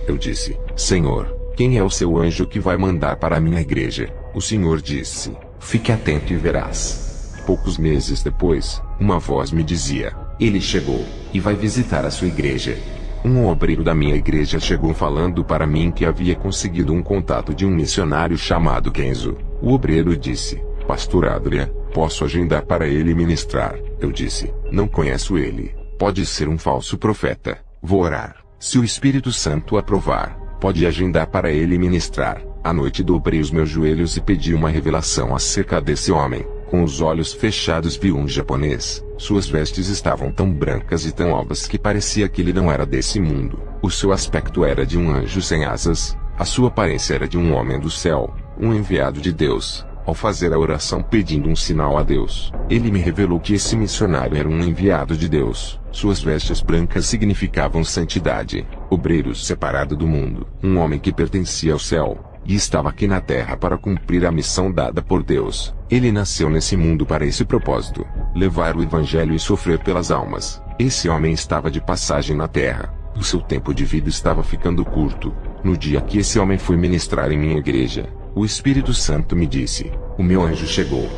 Eu disse, Senhor, quem é o seu anjo que vai mandar para a minha igreja? O Senhor disse, fique atento e verás. Poucos meses depois, uma voz me dizia, ele chegou, e vai visitar a sua igreja. Um obreiro da minha igreja chegou falando para mim que havia conseguido um contato de um missionário chamado Kenzo. O obreiro disse, Pastor Adria, posso agendar para ele ministrar? Eu disse, não conheço ele. Pode ser um falso profeta. Vou orar. Se o Espírito Santo aprovar, pode agendar para ele ministrar. À noite dobrei os meus joelhos e pedi uma revelação acerca desse homem. Com os olhos fechados vi um japonês. Suas vestes estavam tão brancas e tão alvas que parecia que ele não era desse mundo. O seu aspecto era de um anjo sem asas. A sua aparência era de um homem do céu, um enviado de Deus. Ao fazer a oração pedindo um sinal a Deus, ele me revelou que esse missionário era um enviado de Deus. Suas vestes brancas significavam santidade, obreiro separado do mundo, um homem que pertencia ao céu, e estava aqui na terra para cumprir a missão dada por Deus. Ele nasceu nesse mundo para esse propósito, levar o evangelho e sofrer pelas almas. Esse homem estava de passagem na terra. O seu tempo de vida estava ficando curto. No dia que esse homem foi ministrar em minha igreja, o Espírito Santo me disse, o meu anjo chegou.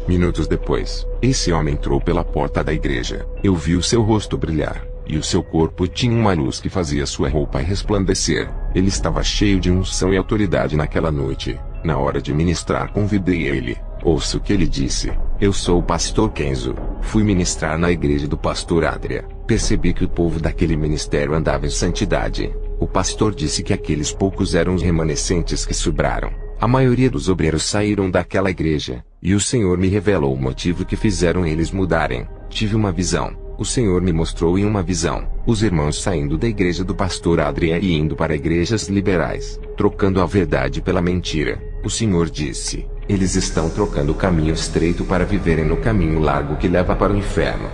Minutos depois, esse homem entrou pela porta da igreja. Eu vi o seu rosto brilhar, e o seu corpo tinha uma luz que fazia sua roupa resplandecer. Ele estava cheio de unção e autoridade naquela noite. Na hora de ministrar convidei ele. Ouça o que ele disse. Eu sou o pastor Kenzo. Fui ministrar na igreja do pastor Adria. Percebi que o povo daquele ministério andava em santidade. O pastor disse que aqueles poucos eram os remanescentes que sobraram. A maioria dos obreiros saíram daquela igreja, e o Senhor me revelou o motivo que fizeram eles mudarem. Tive uma visão. O Senhor me mostrou em uma visão, os irmãos saindo da igreja do pastor Adria e indo para igrejas liberais, trocando a verdade pela mentira. O Senhor disse, eles estão trocando o caminho estreito para viverem no caminho largo que leva para o inferno.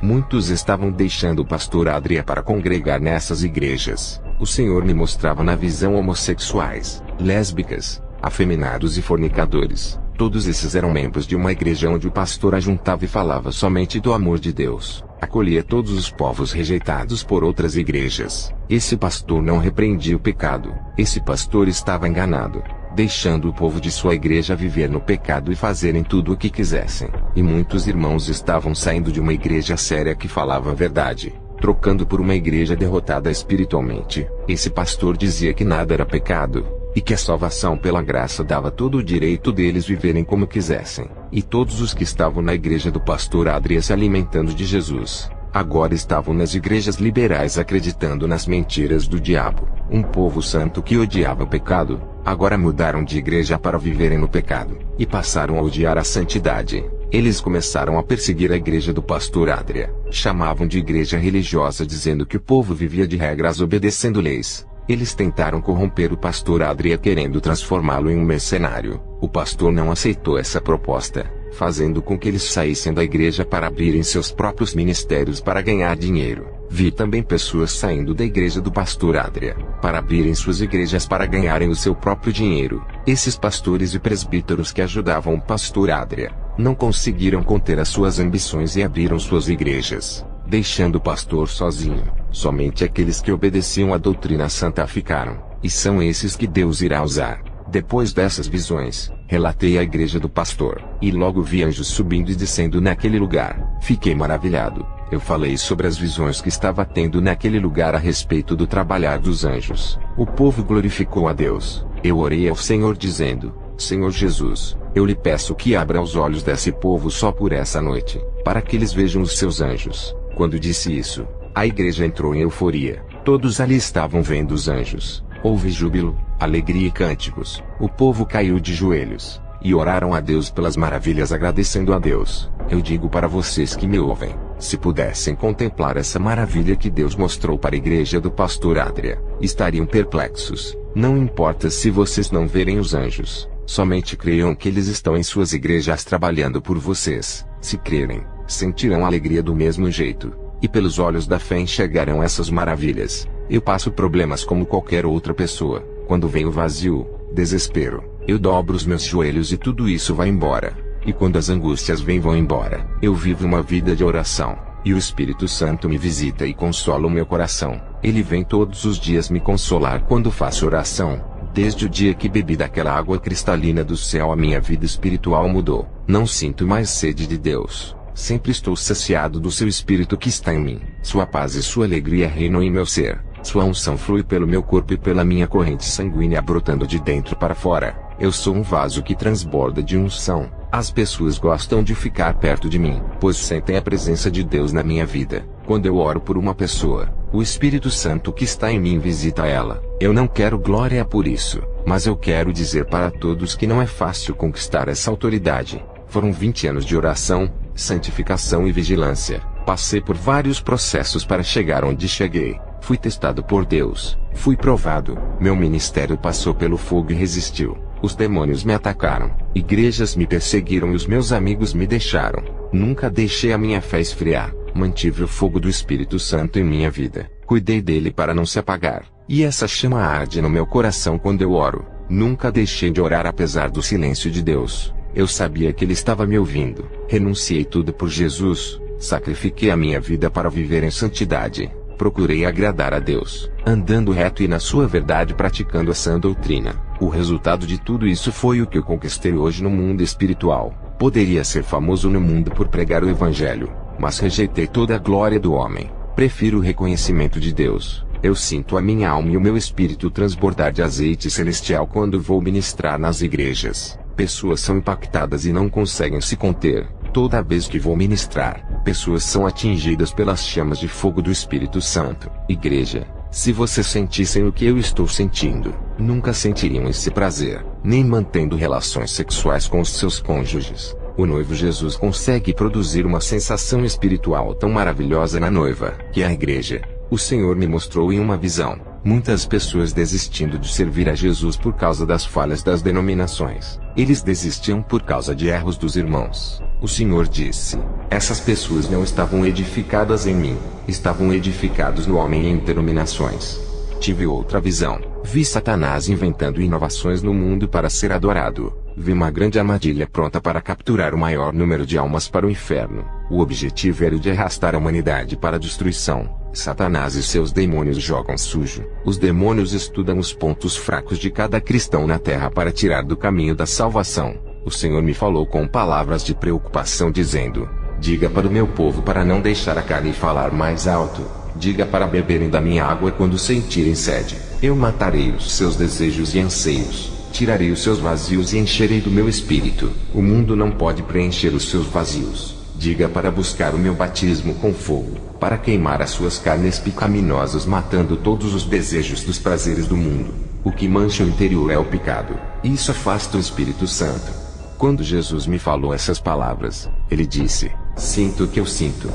Muitos estavam deixando o pastor Adria para congregar nessas igrejas. O Senhor me mostrava na visão homossexuais, lésbicas, afeminados e fornicadores. Todos esses eram membros de uma igreja onde o pastor ajuntava e falava somente do amor de Deus. Acolhia todos os povos rejeitados por outras igrejas. Esse pastor não repreendia o pecado. Esse pastor estava enganado, deixando o povo de sua igreja viver no pecado e fazerem tudo o que quisessem. E muitos irmãos estavam saindo de uma igreja séria que falava a verdade, trocando por uma igreja derrotada espiritualmente. Esse pastor dizia que nada era pecado, e que a salvação pela graça dava todo o direito deles viverem como quisessem. E todos os que estavam na igreja do pastor Adria se alimentando de Jesus, agora estavam nas igrejas liberais acreditando nas mentiras do diabo. Um povo santo que odiava o pecado, agora mudaram de igreja para viverem no pecado, e passaram a odiar a santidade. Eles começaram a perseguir a igreja do pastor Adria. Chamavam de igreja religiosa dizendo que o povo vivia de regras obedecendo leis. Eles tentaram corromper o pastor Adria querendo transformá-lo em um mercenário. O pastor não aceitou essa proposta, fazendo com que eles saíssem da igreja para abrirem seus próprios ministérios para ganhar dinheiro. Vi também pessoas saindo da igreja do pastor Adria, para abrirem suas igrejas para ganharem o seu próprio dinheiro. Esses pastores e presbíteros que ajudavam o pastor Adria, não conseguiram conter as suas ambições e abriram suas igrejas, deixando o pastor sozinho. Somente aqueles que obedeciam à doutrina santa ficaram, e são esses que Deus irá usar. Depois dessas visões, relatei à igreja do pastor, e logo vi anjos subindo e descendo naquele lugar. Fiquei maravilhado. Eu falei sobre as visões que estava tendo naquele lugar a respeito do trabalhar dos anjos. O povo glorificou a Deus. Eu orei ao Senhor dizendo, Senhor Jesus, eu lhe peço que abra os olhos desse povo só por essa noite, para que eles vejam os seus anjos. Quando disse isso, a igreja entrou em euforia. Todos ali estavam vendo os anjos. Houve júbilo, alegria e cânticos. O povo caiu de joelhos, e oraram a Deus pelas maravilhas agradecendo a Deus. Eu digo para vocês que me ouvem, se pudessem contemplar essa maravilha que Deus mostrou para a igreja do pastor Adria, estariam perplexos. Não importa se vocês não verem os anjos, somente creiam que eles estão em suas igrejas trabalhando por vocês. Se crerem, sentirão alegria do mesmo jeito, e pelos olhos da fé enxergarão essas maravilhas. Eu passo problemas como qualquer outra pessoa. Quando vem o vazio, desespero, eu dobro os meus joelhos e tudo isso vai embora. E quando as angústias vão embora, eu vivo uma vida de oração, e o Espírito Santo me visita e consola o meu coração. Ele vem todos os dias me consolar quando faço oração. Desde o dia que bebi daquela água cristalina do céu, a minha vida espiritual mudou. Não sinto mais sede de Deus. Sempre estou saciado do seu Espírito que está em mim. Sua paz e sua alegria reinam em meu ser. Sua unção flui pelo meu corpo e pela minha corrente sanguínea brotando de dentro para fora. Eu sou um vaso que transborda de unção. As pessoas gostam de ficar perto de mim, pois sentem a presença de Deus na minha vida. Quando eu oro por uma pessoa, o Espírito Santo que está em mim visita ela. Eu não quero glória por isso, mas eu quero dizer para todos que não é fácil conquistar essa autoridade. Foram 20 anos de oração, santificação e vigilância. Passei por vários processos para chegar onde cheguei. Fui testado por Deus. Fui provado. Meu ministério passou pelo fogo e resistiu. Os demônios me atacaram. Igrejas me perseguiram e os meus amigos me deixaram. Nunca deixei a minha fé esfriar. Mantive o fogo do Espírito Santo em minha vida. Cuidei dele para não se apagar. E essa chama arde no meu coração quando eu oro. Nunca deixei de orar apesar do silêncio de Deus. Eu sabia que Ele estava me ouvindo. Renunciei tudo por Jesus. Sacrifiquei a minha vida para viver em santidade. Procurei agradar a Deus, andando reto e na sua verdade praticando a sã doutrina. O resultado de tudo isso foi o que eu conquistei hoje no mundo espiritual. Poderia ser famoso no mundo por pregar o Evangelho, mas rejeitei toda a glória do homem. Prefiro o reconhecimento de Deus, Eu sinto a minha alma e o meu espírito transbordar de azeite celestial quando vou ministrar nas igrejas. Pessoas são impactadas e não conseguem se conter. Toda vez que vou ministrar, pessoas são atingidas pelas chamas de fogo do Espírito Santo. Igreja, se vocês sentissem o que eu estou sentindo, nunca sentiriam esse prazer, nem mantendo relações sexuais com os seus cônjuges. O noivo Jesus consegue produzir uma sensação espiritual tão maravilhosa na noiva, que é a igreja. O Senhor me mostrou em uma visão, muitas pessoas desistindo de servir a Jesus por causa das falhas das denominações. Eles desistiam por causa de erros dos irmãos. O Senhor disse: essas pessoas não estavam edificadas em mim, estavam edificados no homem em denominações. Tive outra visão. Vi Satanás inventando inovações no mundo para ser adorado. Vi uma grande armadilha pronta para capturar o maior número de almas para o inferno. O objetivo era o de arrastar a humanidade para a destruição. Satanás e seus demônios jogam sujo. Os demônios estudam os pontos fracos de cada cristão na terra para tirar do caminho da salvação. O Senhor me falou com palavras de preocupação dizendo: diga para o meu povo para não deixar a carne falar mais alto. Diga para beberem da minha água quando sentirem sede. Eu matarei os seus desejos e anseios. Tirarei os seus vazios e encherei do meu espírito. O mundo não pode preencher os seus vazios. Diga para buscar o meu batismo com fogo, para queimar as suas carnes pecaminosas, matando todos os desejos dos prazeres do mundo. O que mancha o interior é o pecado. Isso afasta o Espírito Santo. Quando Jesus me falou essas palavras, ele disse: sinto o que eu sinto.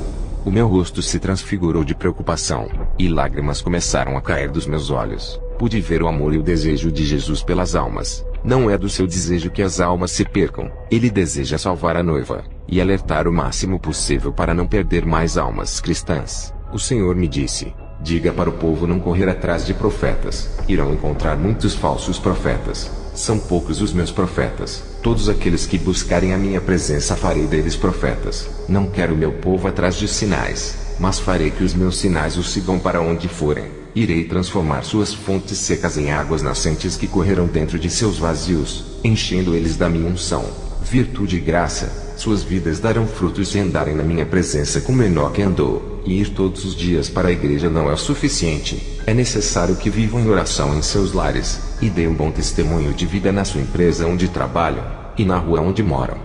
O meu rosto se transfigurou de preocupação, e lágrimas começaram a cair dos meus olhos. Pude ver o amor e o desejo de Jesus pelas almas. Não é do seu desejo que as almas se percam. Ele deseja salvar a noiva, e alertar o máximo possível para não perder mais almas cristãs. O Senhor me disse: diga para o povo não correr atrás de profetas. Irão encontrar muitos falsos profetas. São poucos os meus profetas. Todos aqueles que buscarem a minha presença farei deles profetas. Não quero meu povo atrás de sinais, mas farei que os meus sinais os sigam para onde forem. Irei transformar suas fontes secas em águas nascentes que correrão dentro de seus vazios, enchendo eles da minha unção, virtude e graça. Suas vidas darão frutos se andarem na minha presença como Enoque andou. E ir todos os dias para a igreja não é o suficiente. É necessário que vivam em oração em seus lares, e deem um bom testemunho de vida na sua empresa onde trabalham, e na rua onde moram.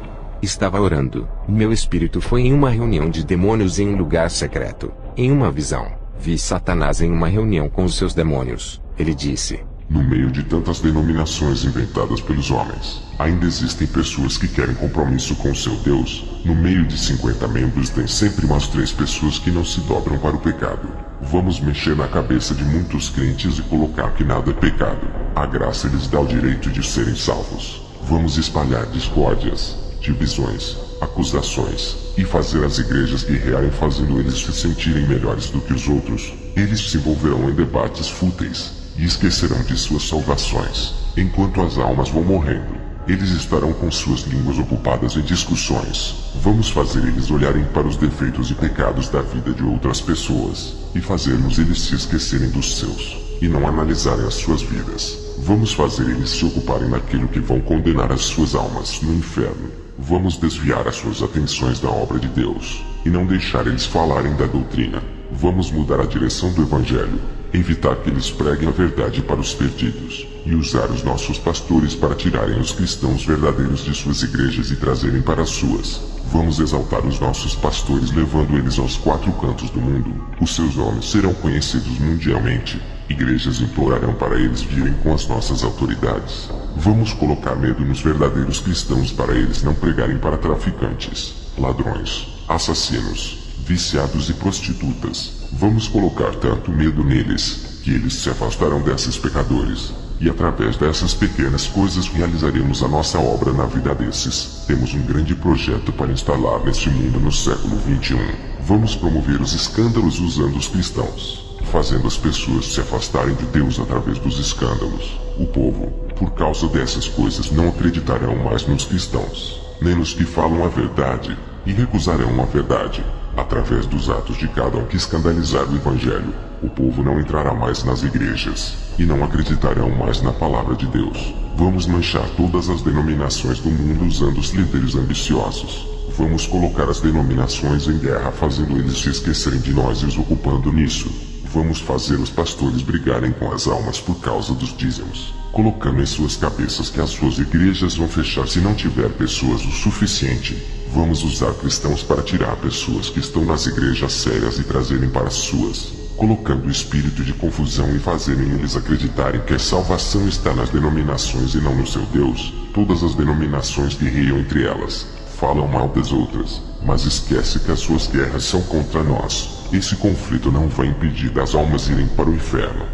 Estava orando. Meu espírito foi em uma reunião de demônios em um lugar secreto. Em uma visão, vi Satanás em uma reunião com os seus demônios. Ele disse: no meio de tantas denominações inventadas pelos homens, ainda existem pessoas que querem compromisso com o seu Deus. No meio de 50 membros tem sempre umas 3 pessoas que não se dobram para o pecado. Vamos mexer na cabeça de muitos crentes e colocar que nada é pecado. A graça lhes dá o direito de serem salvos. Vamos espalhar discórdias, divisões, acusações, e fazer as igrejas guerrearem, fazendo eles se sentirem melhores do que os outros. Eles se envolverão em debates fúteis e esquecerão de suas salvações. Enquanto as almas vão morrendo, eles estarão com suas línguas ocupadas em discussões. Vamos fazer eles olharem para os defeitos e pecados da vida de outras pessoas, e fazermos eles se esquecerem dos seus, e não analisarem as suas vidas. Vamos fazer eles se ocuparem naquilo que vão condenar as suas almas no inferno. Vamos desviar as suas atenções da obra de Deus, e não deixar eles falarem da doutrina. Vamos mudar a direção do Evangelho, evitar que eles preguem a verdade para os perdidos, e usar os nossos pastores para tirarem os cristãos verdadeiros de suas igrejas e trazerem para as suas. Vamos exaltar os nossos pastores, levando eles aos 4 cantos do mundo. Os seus nomes serão conhecidos mundialmente. Igrejas implorarão para eles virem com as nossas autoridades. Vamos colocar medo nos verdadeiros cristãos para eles não pregarem para traficantes, ladrões, assassinos, viciados e prostitutas. Vamos colocar tanto medo neles, que eles se afastarão desses pecadores. E através dessas pequenas coisas realizaremos a nossa obra na vida desses. Temos um grande projeto para instalar neste mundo no século 21. Vamos promover os escândalos usando os cristãos, fazendo as pessoas se afastarem de Deus através dos escândalos. O povo, por causa dessas coisas, não acreditarão mais nos cristãos, nem nos que falam a verdade, e recusarão a verdade. Através dos atos de cada um que escandalizar o Evangelho, o povo não entrará mais nas igrejas, e não acreditarão mais na palavra de Deus. Vamos manchar todas as denominações do mundo usando os líderes ambiciosos. Vamos colocar as denominações em guerra, fazendo eles se esquecerem de nós e os ocupando nisso. Vamos fazer os pastores brigarem com as almas por causa dos dízimos, colocando em suas cabeças que as suas igrejas vão fechar se não tiver pessoas o suficiente. Vamos usar cristãos para tirar pessoas que estão nas igrejas sérias e trazerem para as suas, colocando o espírito de confusão e fazerem eles acreditarem que a salvação está nas denominações e não no seu Deus. Todas as denominações guerreiam entre elas, falam mal das outras, mas esquece que as suas guerras são contra nós. Esse conflito não vai impedir das almas irem para o inferno.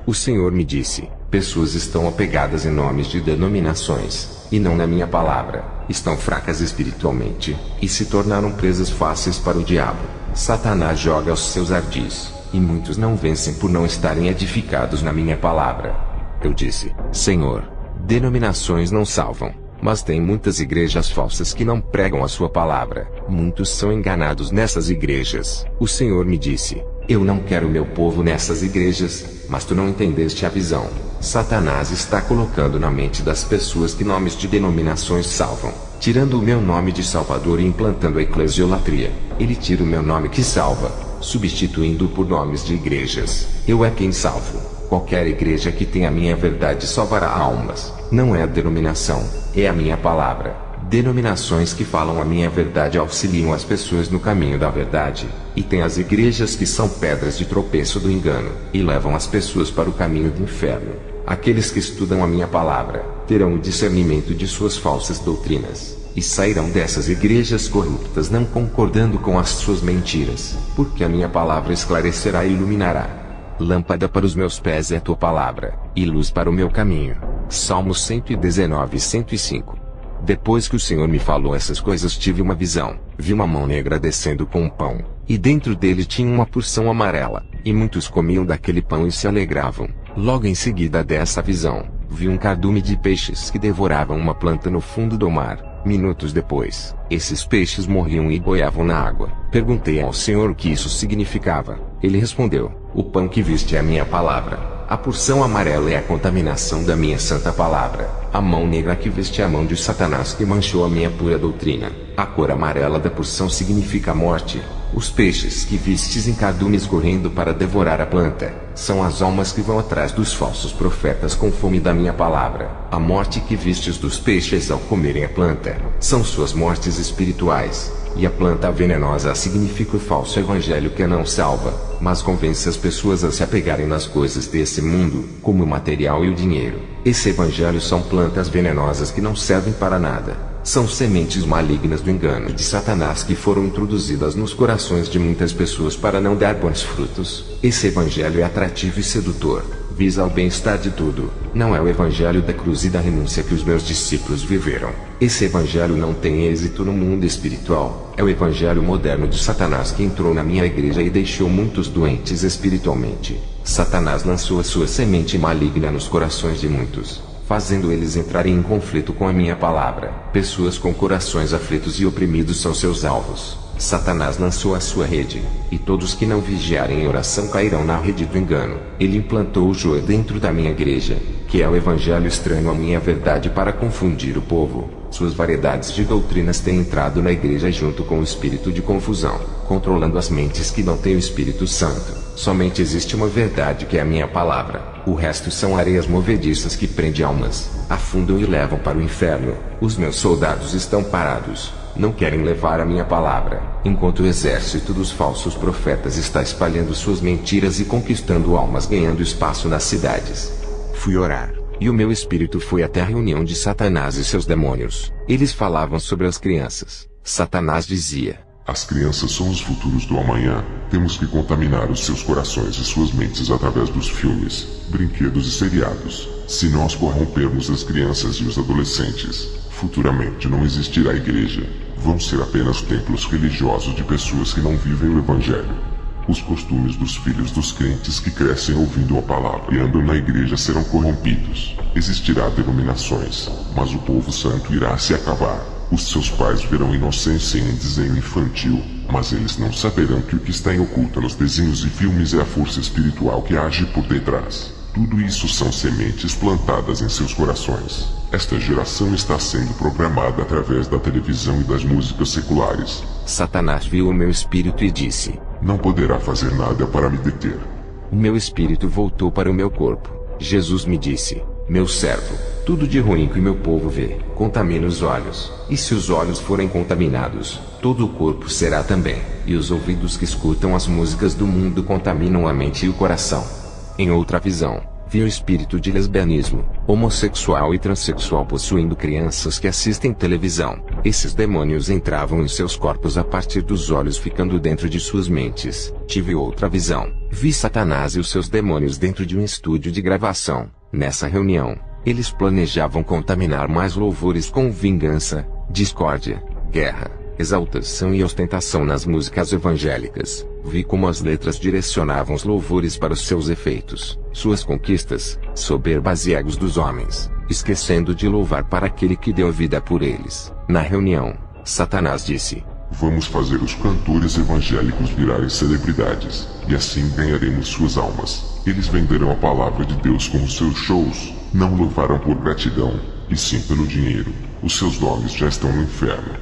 O Senhor me disse: pessoas estão apegadas em nomes de denominações, e não na minha palavra, estão fracas espiritualmente, e se tornaram presas fáceis para o diabo. Satanás joga os seus ardis, e muitos não vencem por não estarem edificados na minha palavra. Eu disse: Senhor, denominações não salvam, mas tem muitas igrejas falsas que não pregam a sua palavra. Muitos são enganados nessas igrejas. O Senhor me disse: eu não quero meu povo nessas igrejas, mas tu não entendeste a visão. Satanás está colocando na mente das pessoas que nomes de denominações salvam, tirando o meu nome de Salvador e implantando a eclesiolatria. Ele tira o meu nome que salva, substituindo-o por nomes de igrejas. Eu é quem salvo. Qualquer igreja que tenha a minha verdade salvará almas. Não é a denominação, é a minha palavra. Denominações que falam a minha verdade auxiliam as pessoas no caminho da verdade, e tem as igrejas que são pedras de tropeço do engano, e levam as pessoas para o caminho do inferno. Aqueles que estudam a minha palavra, terão o discernimento de suas falsas doutrinas, e sairão dessas igrejas corruptas não concordando com as suas mentiras, porque a minha palavra esclarecerá e iluminará. Lâmpada para os meus pés é a tua palavra, e luz para o meu caminho. Salmos 119 e 105. Depois que o Senhor me falou essas coisas, tive uma visão. Vi uma mão negra descendo com um pão, e dentro dele tinha uma porção amarela, e muitos comiam daquele pão e se alegravam. Logo em seguida dessa visão, vi um cardume de peixes que devoravam uma planta no fundo do mar. Minutos depois, esses peixes morriam e boiavam na água. Perguntei ao Senhor o que isso significava. Ele respondeu: o pão que viste é a minha palavra. A porção amarela é a contaminação da minha santa palavra. A mão negra que veste é a mão de Satanás que manchou a minha pura doutrina. A cor amarela da porção significa a morte. Os peixes que vistes em cardumes correndo para devorar a planta, são as almas que vão atrás dos falsos profetas com fome da minha palavra. A morte que vistes dos peixes ao comerem a planta, são suas mortes espirituais. E a planta venenosa significa o falso evangelho que não salva, mas convence as pessoas a se apegarem nas coisas desse mundo, como o material e o dinheiro. Esse evangelho são plantas venenosas que não servem para nada. São sementes malignas do engano de Satanás que foram introduzidas nos corações de muitas pessoas para não dar bons frutos. Esse evangelho é atrativo e sedutor, visa o bem-estar de tudo. Não é o evangelho da cruz e da renúncia que os meus discípulos viveram. Esse evangelho não tem êxito no mundo espiritual. É o evangelho moderno de Satanás que entrou na minha igreja e deixou muitos doentes espiritualmente. Satanás lançou a sua semente maligna nos corações de muitos, fazendo eles entrarem em conflito com a minha palavra. Pessoas com corações aflitos e oprimidos são seus alvos. Satanás lançou a sua rede, e todos que não vigiarem em oração cairão na rede do engano. Ele implantou o joio dentro da minha igreja, que é o evangelho estranho à minha verdade para confundir o povo. Suas variedades de doutrinas têm entrado na igreja junto com o espírito de confusão, controlando as mentes que não têm o Espírito Santo. Somente existe uma verdade que é a minha palavra. O resto são areias movediças que prendem almas, afundam e levam para o inferno. Os meus soldados estão parados. Não querem levar a minha palavra, enquanto o exército dos falsos profetas está espalhando suas mentiras e conquistando almas, ganhando espaço nas cidades. Fui orar, e o meu espírito foi até a reunião de Satanás e seus demônios. Eles falavam sobre as crianças. Satanás dizia: as crianças são os futuros do amanhã. Temos que contaminar os seus corações e suas mentes através dos filmes, brinquedos e seriados. Se nós corrompermos as crianças e os adolescentes, futuramente não existirá igreja. Vão ser apenas templos religiosos de pessoas que não vivem o evangelho. Os costumes dos filhos dos crentes que crescem ouvindo a palavra e andam na igreja serão corrompidos. Existirá denominações, mas o povo santo irá se acabar. Os seus pais verão inocência em um desenho infantil, mas eles não saberão que o que está em oculto nos desenhos e filmes é a força espiritual que age por detrás. Tudo isso são sementes plantadas em seus corações. Esta geração está sendo programada através da televisão e das músicas seculares. Satanás viu o meu espírito e disse: não poderá fazer nada para me deter. O meu espírito voltou para o meu corpo. Jesus me disse: meu servo, tudo de ruim que meu povo vê, contamina os olhos, e se os olhos forem contaminados, todo o corpo será também, e os ouvidos que escutam as músicas do mundo contaminam a mente e o coração. Em outra visão, vi o espírito de lesbianismo, homossexual e transexual possuindo crianças que assistem televisão. Esses demônios entravam em seus corpos a partir dos olhos, ficando dentro de suas mentes. Tive outra visão. Vi Satanás e os seus demônios dentro de um estúdio de gravação. Nessa reunião, eles planejavam contaminar mais louvores com vingança, discórdia, guerra, exaltação e ostentação nas músicas evangélicas. Vi como as letras direcionavam os louvores para os seus efeitos, suas conquistas, soberbas e egos dos homens, esquecendo de louvar para aquele que deu vida por eles. Na reunião, Satanás disse: vamos fazer os cantores evangélicos virarem celebridades, e assim ganharemos suas almas. Eles venderão a palavra de Deus com os seus shows, não louvarão por gratidão, e sim pelo dinheiro. Os seus nomes já estão no inferno.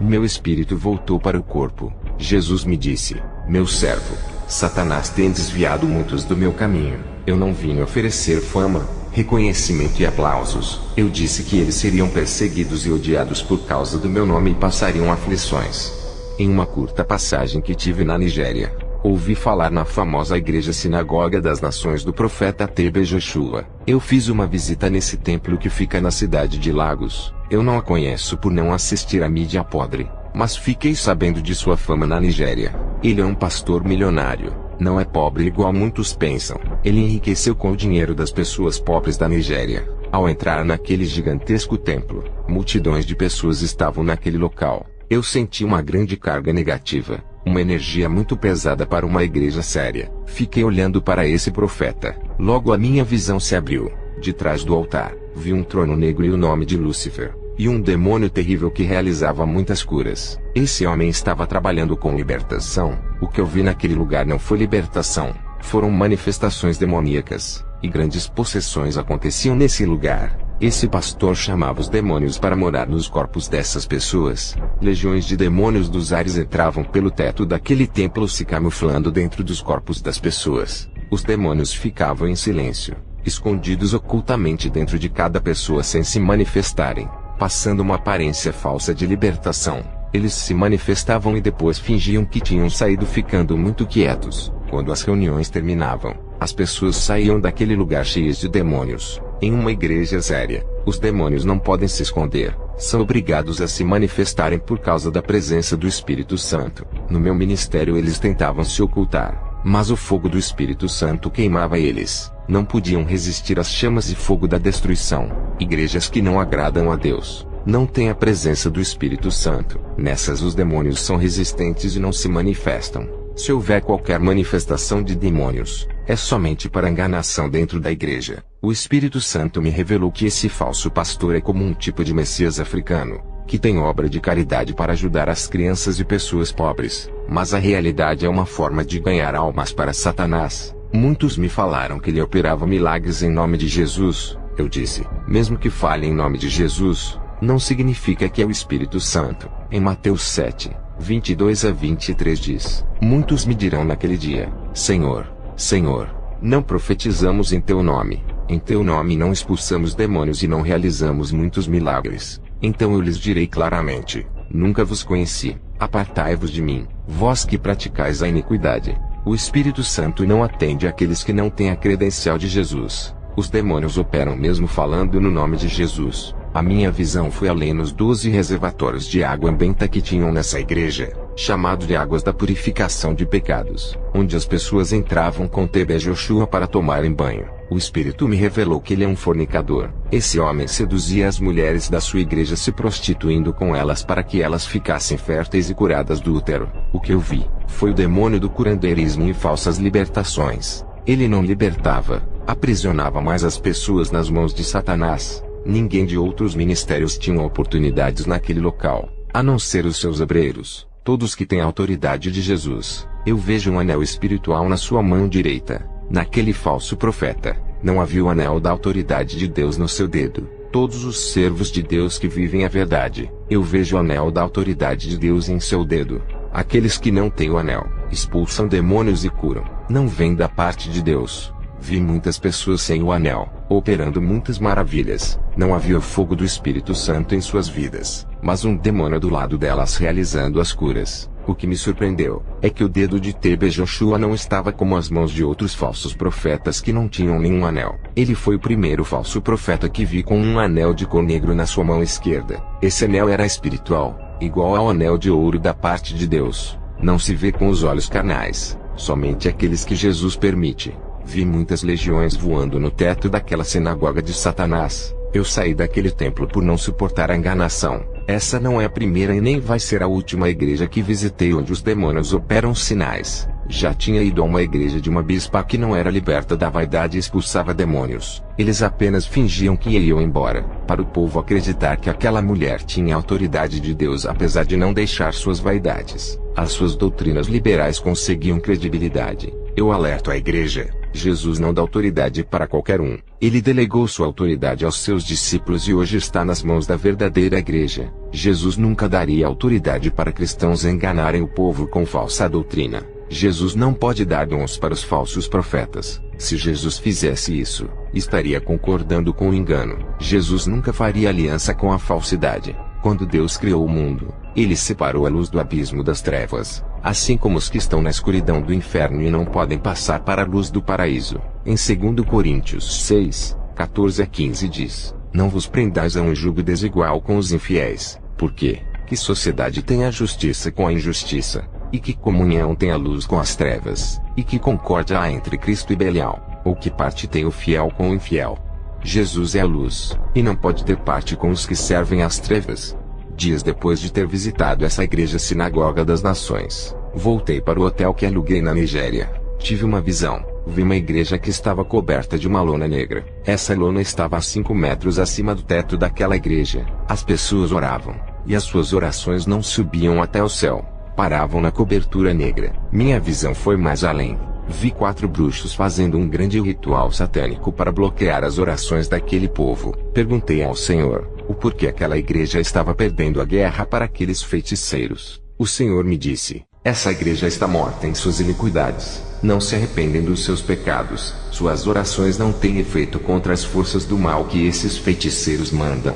O meu espírito voltou para o corpo. Jesus me disse: meu servo, Satanás tem desviado muitos do meu caminho. Eu não vim oferecer fama, reconhecimento e aplausos. Eu disse que eles seriam perseguidos e odiados por causa do meu nome e passariam aflições. Em uma curta passagem que tive na Nigéria, ouvi falar na famosa igreja Sinagoga das Nações do profeta TB Joshua. Eu fiz uma visita nesse templo que fica na cidade de Lagos. Eu não a conheço por não assistir à mídia podre, mas fiquei sabendo de sua fama na Nigéria. Ele é um pastor milionário. Não é pobre igual muitos pensam. Ele enriqueceu com o dinheiro das pessoas pobres da Nigéria. Ao entrar naquele gigantesco templo, multidões de pessoas estavam naquele local. Eu senti uma grande carga negativa, uma energia muito pesada para uma igreja séria. Fiquei olhando para esse profeta. Logo a minha visão se abriu. De trás do altar, vi um trono negro e o nome de Lúcifer, e um demônio terrível que realizava muitas curas. Esse homem estava trabalhando com libertação. O que eu vi naquele lugar não foi libertação, foram manifestações demoníacas, e grandes possessões aconteciam nesse lugar. Esse pastor chamava os demônios para morar nos corpos dessas pessoas. Legiões de demônios dos ares entravam pelo teto daquele templo se camuflando dentro dos corpos das pessoas. Os demônios ficavam em silêncio, escondidos ocultamente dentro de cada pessoa sem se manifestarem, passando uma aparência falsa de libertação. Eles se manifestavam e depois fingiam que tinham saído, ficando muito quietos. Quando as reuniões terminavam, as pessoas saíam daquele lugar cheias de demônios. Em uma igreja séria, os demônios não podem se esconder, são obrigados a se manifestarem por causa da presença do Espírito Santo. No meu ministério eles tentavam se ocultar, mas o fogo do Espírito Santo queimava eles. Não podiam resistir às chamas e fogo da destruição. Igrejas que não agradam a Deus não têm a presença do Espírito Santo. Nessas os demônios são resistentes e não se manifestam. Se houver qualquer manifestação de demônios, é somente para enganação dentro da igreja. O Espírito Santo me revelou que esse falso pastor é como um tipo de Messias africano, que tem obra de caridade para ajudar as crianças e pessoas pobres, mas a realidade é uma forma de ganhar almas para Satanás. Muitos me falaram que ele operava milagres em nome de Jesus. Eu disse: mesmo que fale em nome de Jesus, não significa que é o Espírito Santo. Em Mateus 7, 22 a 23 diz: muitos me dirão naquele dia: Senhor, Senhor, não profetizamos em teu nome, em teu nome não expulsamos demônios e não realizamos muitos milagres. Então eu lhes direi claramente: nunca vos conheci, apartai-vos de mim, vós que praticais a iniquidade. O Espírito Santo não atende àqueles que não têm a credencial de Jesus. Os demônios operam mesmo falando no nome de Jesus. A minha visão foi além nos 12 reservatórios de água benta que tinham nessa igreja, chamado de águas da purificação de pecados, onde as pessoas entravam com TB Joshua para tomarem banho. O Espírito me revelou que ele é um fornicador. Esse homem seduzia as mulheres da sua igreja se prostituindo com elas para que elas ficassem férteis e curadas do útero. O que eu vi foi o demônio do curandeirismo e falsas libertações. Ele não libertava, aprisionava mais as pessoas nas mãos de Satanás. Ninguém de outros ministérios tinha oportunidades naquele local, a não ser os seus obreiros, todos que têm a autoridade de Jesus. Eu vejo um anel espiritual na sua mão direita. Naquele falso profeta, não havia o anel da autoridade de Deus no seu dedo. Todos os servos de Deus que vivem a verdade, eu vejo o anel da autoridade de Deus em seu dedo. Aqueles que não têm o anel, expulsam demônios e curam. não vem da parte de Deus. Vi muitas pessoas sem o anel, operando muitas maravilhas. Não havia o fogo do Espírito Santo em suas vidas, mas um demônio do lado delas realizando as curas. O que me surpreendeu é que o dedo de TB Joshua não estava como as mãos de outros falsos profetas que não tinham nenhum anel. Ele foi o primeiro falso profeta que vi com um anel de cor negro na sua mão esquerda. Esse anel era espiritual, igual ao anel de ouro da parte de Deus. Não se vê com os olhos carnais, somente aqueles que Jesus permite. Vi muitas legiões voando no teto daquela sinagoga de Satanás. Eu saí daquele templo por não suportar a enganação. Essa não é a primeira e nem vai ser a última igreja que visitei onde os demônios operam sinais. Já tinha ido a uma igreja de uma bispa que não era liberta da vaidade e expulsava demônios. Eles apenas fingiam que iam embora, para o povo acreditar que aquela mulher tinha autoridade de Deus apesar de não deixar suas vaidades. As suas doutrinas liberais conseguiam credibilidade. Eu alerto a igreja. Jesus não dá autoridade para qualquer um. Ele delegou sua autoridade aos seus discípulos e hoje está nas mãos da verdadeira igreja. Jesus nunca daria autoridade para cristãos enganarem o povo com falsa doutrina. Jesus não pode dar dons para os falsos profetas. Se Jesus fizesse isso, estaria concordando com o engano. Jesus nunca faria aliança com a falsidade. Quando Deus criou o mundo, Ele separou a luz do abismo das trevas, assim como os que estão na escuridão do inferno e não podem passar para a luz do paraíso. Em 2 Coríntios 6, 14 a 15 diz: Não vos prendais a um jugo desigual com os infiéis, porque que sociedade tem a justiça com a injustiça? E que comunhão tem a luz com as trevas? E que concórdia há entre Cristo e Belial? Ou que parte tem o fiel com o infiel? Jesus é a luz, e não pode ter parte com os que servem às trevas. Dias depois de ter visitado essa igreja sinagoga das nações, voltei para o hotel que aluguei na Nigéria. Tive uma visão. Vi uma igreja que estava coberta de uma lona negra. Essa lona estava a 5 metros acima do teto daquela igreja. As pessoas oravam, e as suas orações não subiam até o céu. Paravam na cobertura negra. Minha visão foi mais além. Vi 4 bruxos fazendo um grande ritual satânico para bloquear as orações daquele povo. Perguntei ao Senhor o porquê aquela igreja estava perdendo a guerra para aqueles feiticeiros. O Senhor me disse: essa igreja está morta em suas iniquidades. Não se arrependem dos seus pecados. Suas orações não têm efeito contra as forças do mal que esses feiticeiros mandam.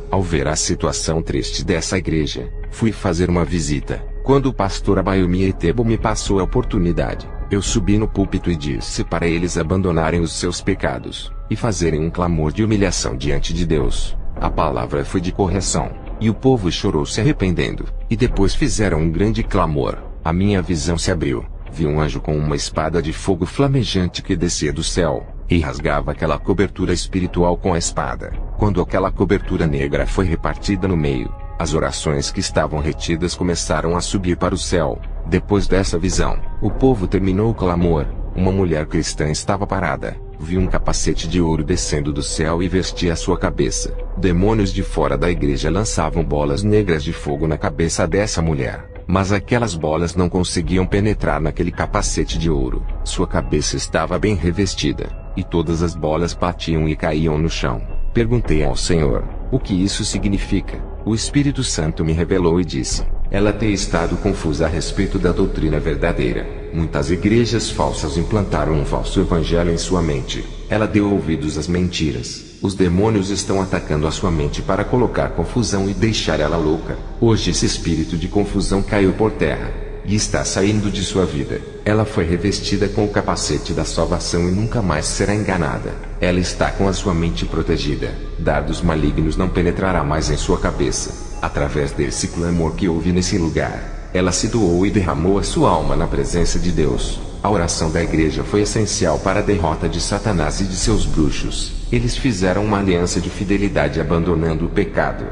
Ao ver a situação triste dessa igreja, fui fazer uma visita. Quando o pastor Abayomi Etebo me passou a oportunidade, eu subi no púlpito e disse para eles abandonarem os seus pecados, e fazerem um clamor de humilhação diante de Deus. A palavra foi de correção, e o povo chorou se arrependendo, e depois fizeram um grande clamor. A minha visão se abriu, vi um anjo com uma espada de fogo flamejante que descia do céu, e rasgava aquela cobertura espiritual com a espada. Quando aquela cobertura negra foi repartida no meio, as orações que estavam retidas começaram a subir para o céu. Depois dessa visão, o povo terminou o clamor. Uma mulher cristã estava parada. Vi um capacete de ouro descendo do céu e vestia a sua cabeça. Demônios de fora da igreja lançavam bolas negras de fogo na cabeça dessa mulher. Mas aquelas bolas não conseguiam penetrar naquele capacete de ouro. Sua cabeça estava bem revestida, e todas as bolas batiam e caíam no chão. Perguntei ao Senhor o que isso significa. O Espírito Santo me revelou e disse: ela tem estado confusa a respeito da doutrina verdadeira. Muitas igrejas falsas implantaram um falso evangelho em sua mente. Ela deu ouvidos às mentiras. Os demônios estão atacando a sua mente para colocar confusão e deixar ela louca. Hoje esse espírito de confusão caiu por terra, e está saindo de sua vida. Ela foi revestida com o capacete da salvação e nunca mais será enganada. Ela está com a sua mente protegida. Dardos malignos não penetrará mais em sua cabeça. Através desse clamor que houve nesse lugar, ela se doou e derramou a sua alma na presença de Deus. A oração da igreja foi essencial para a derrota de Satanás e de seus bruxos. Eles fizeram uma aliança de fidelidade abandonando o pecado.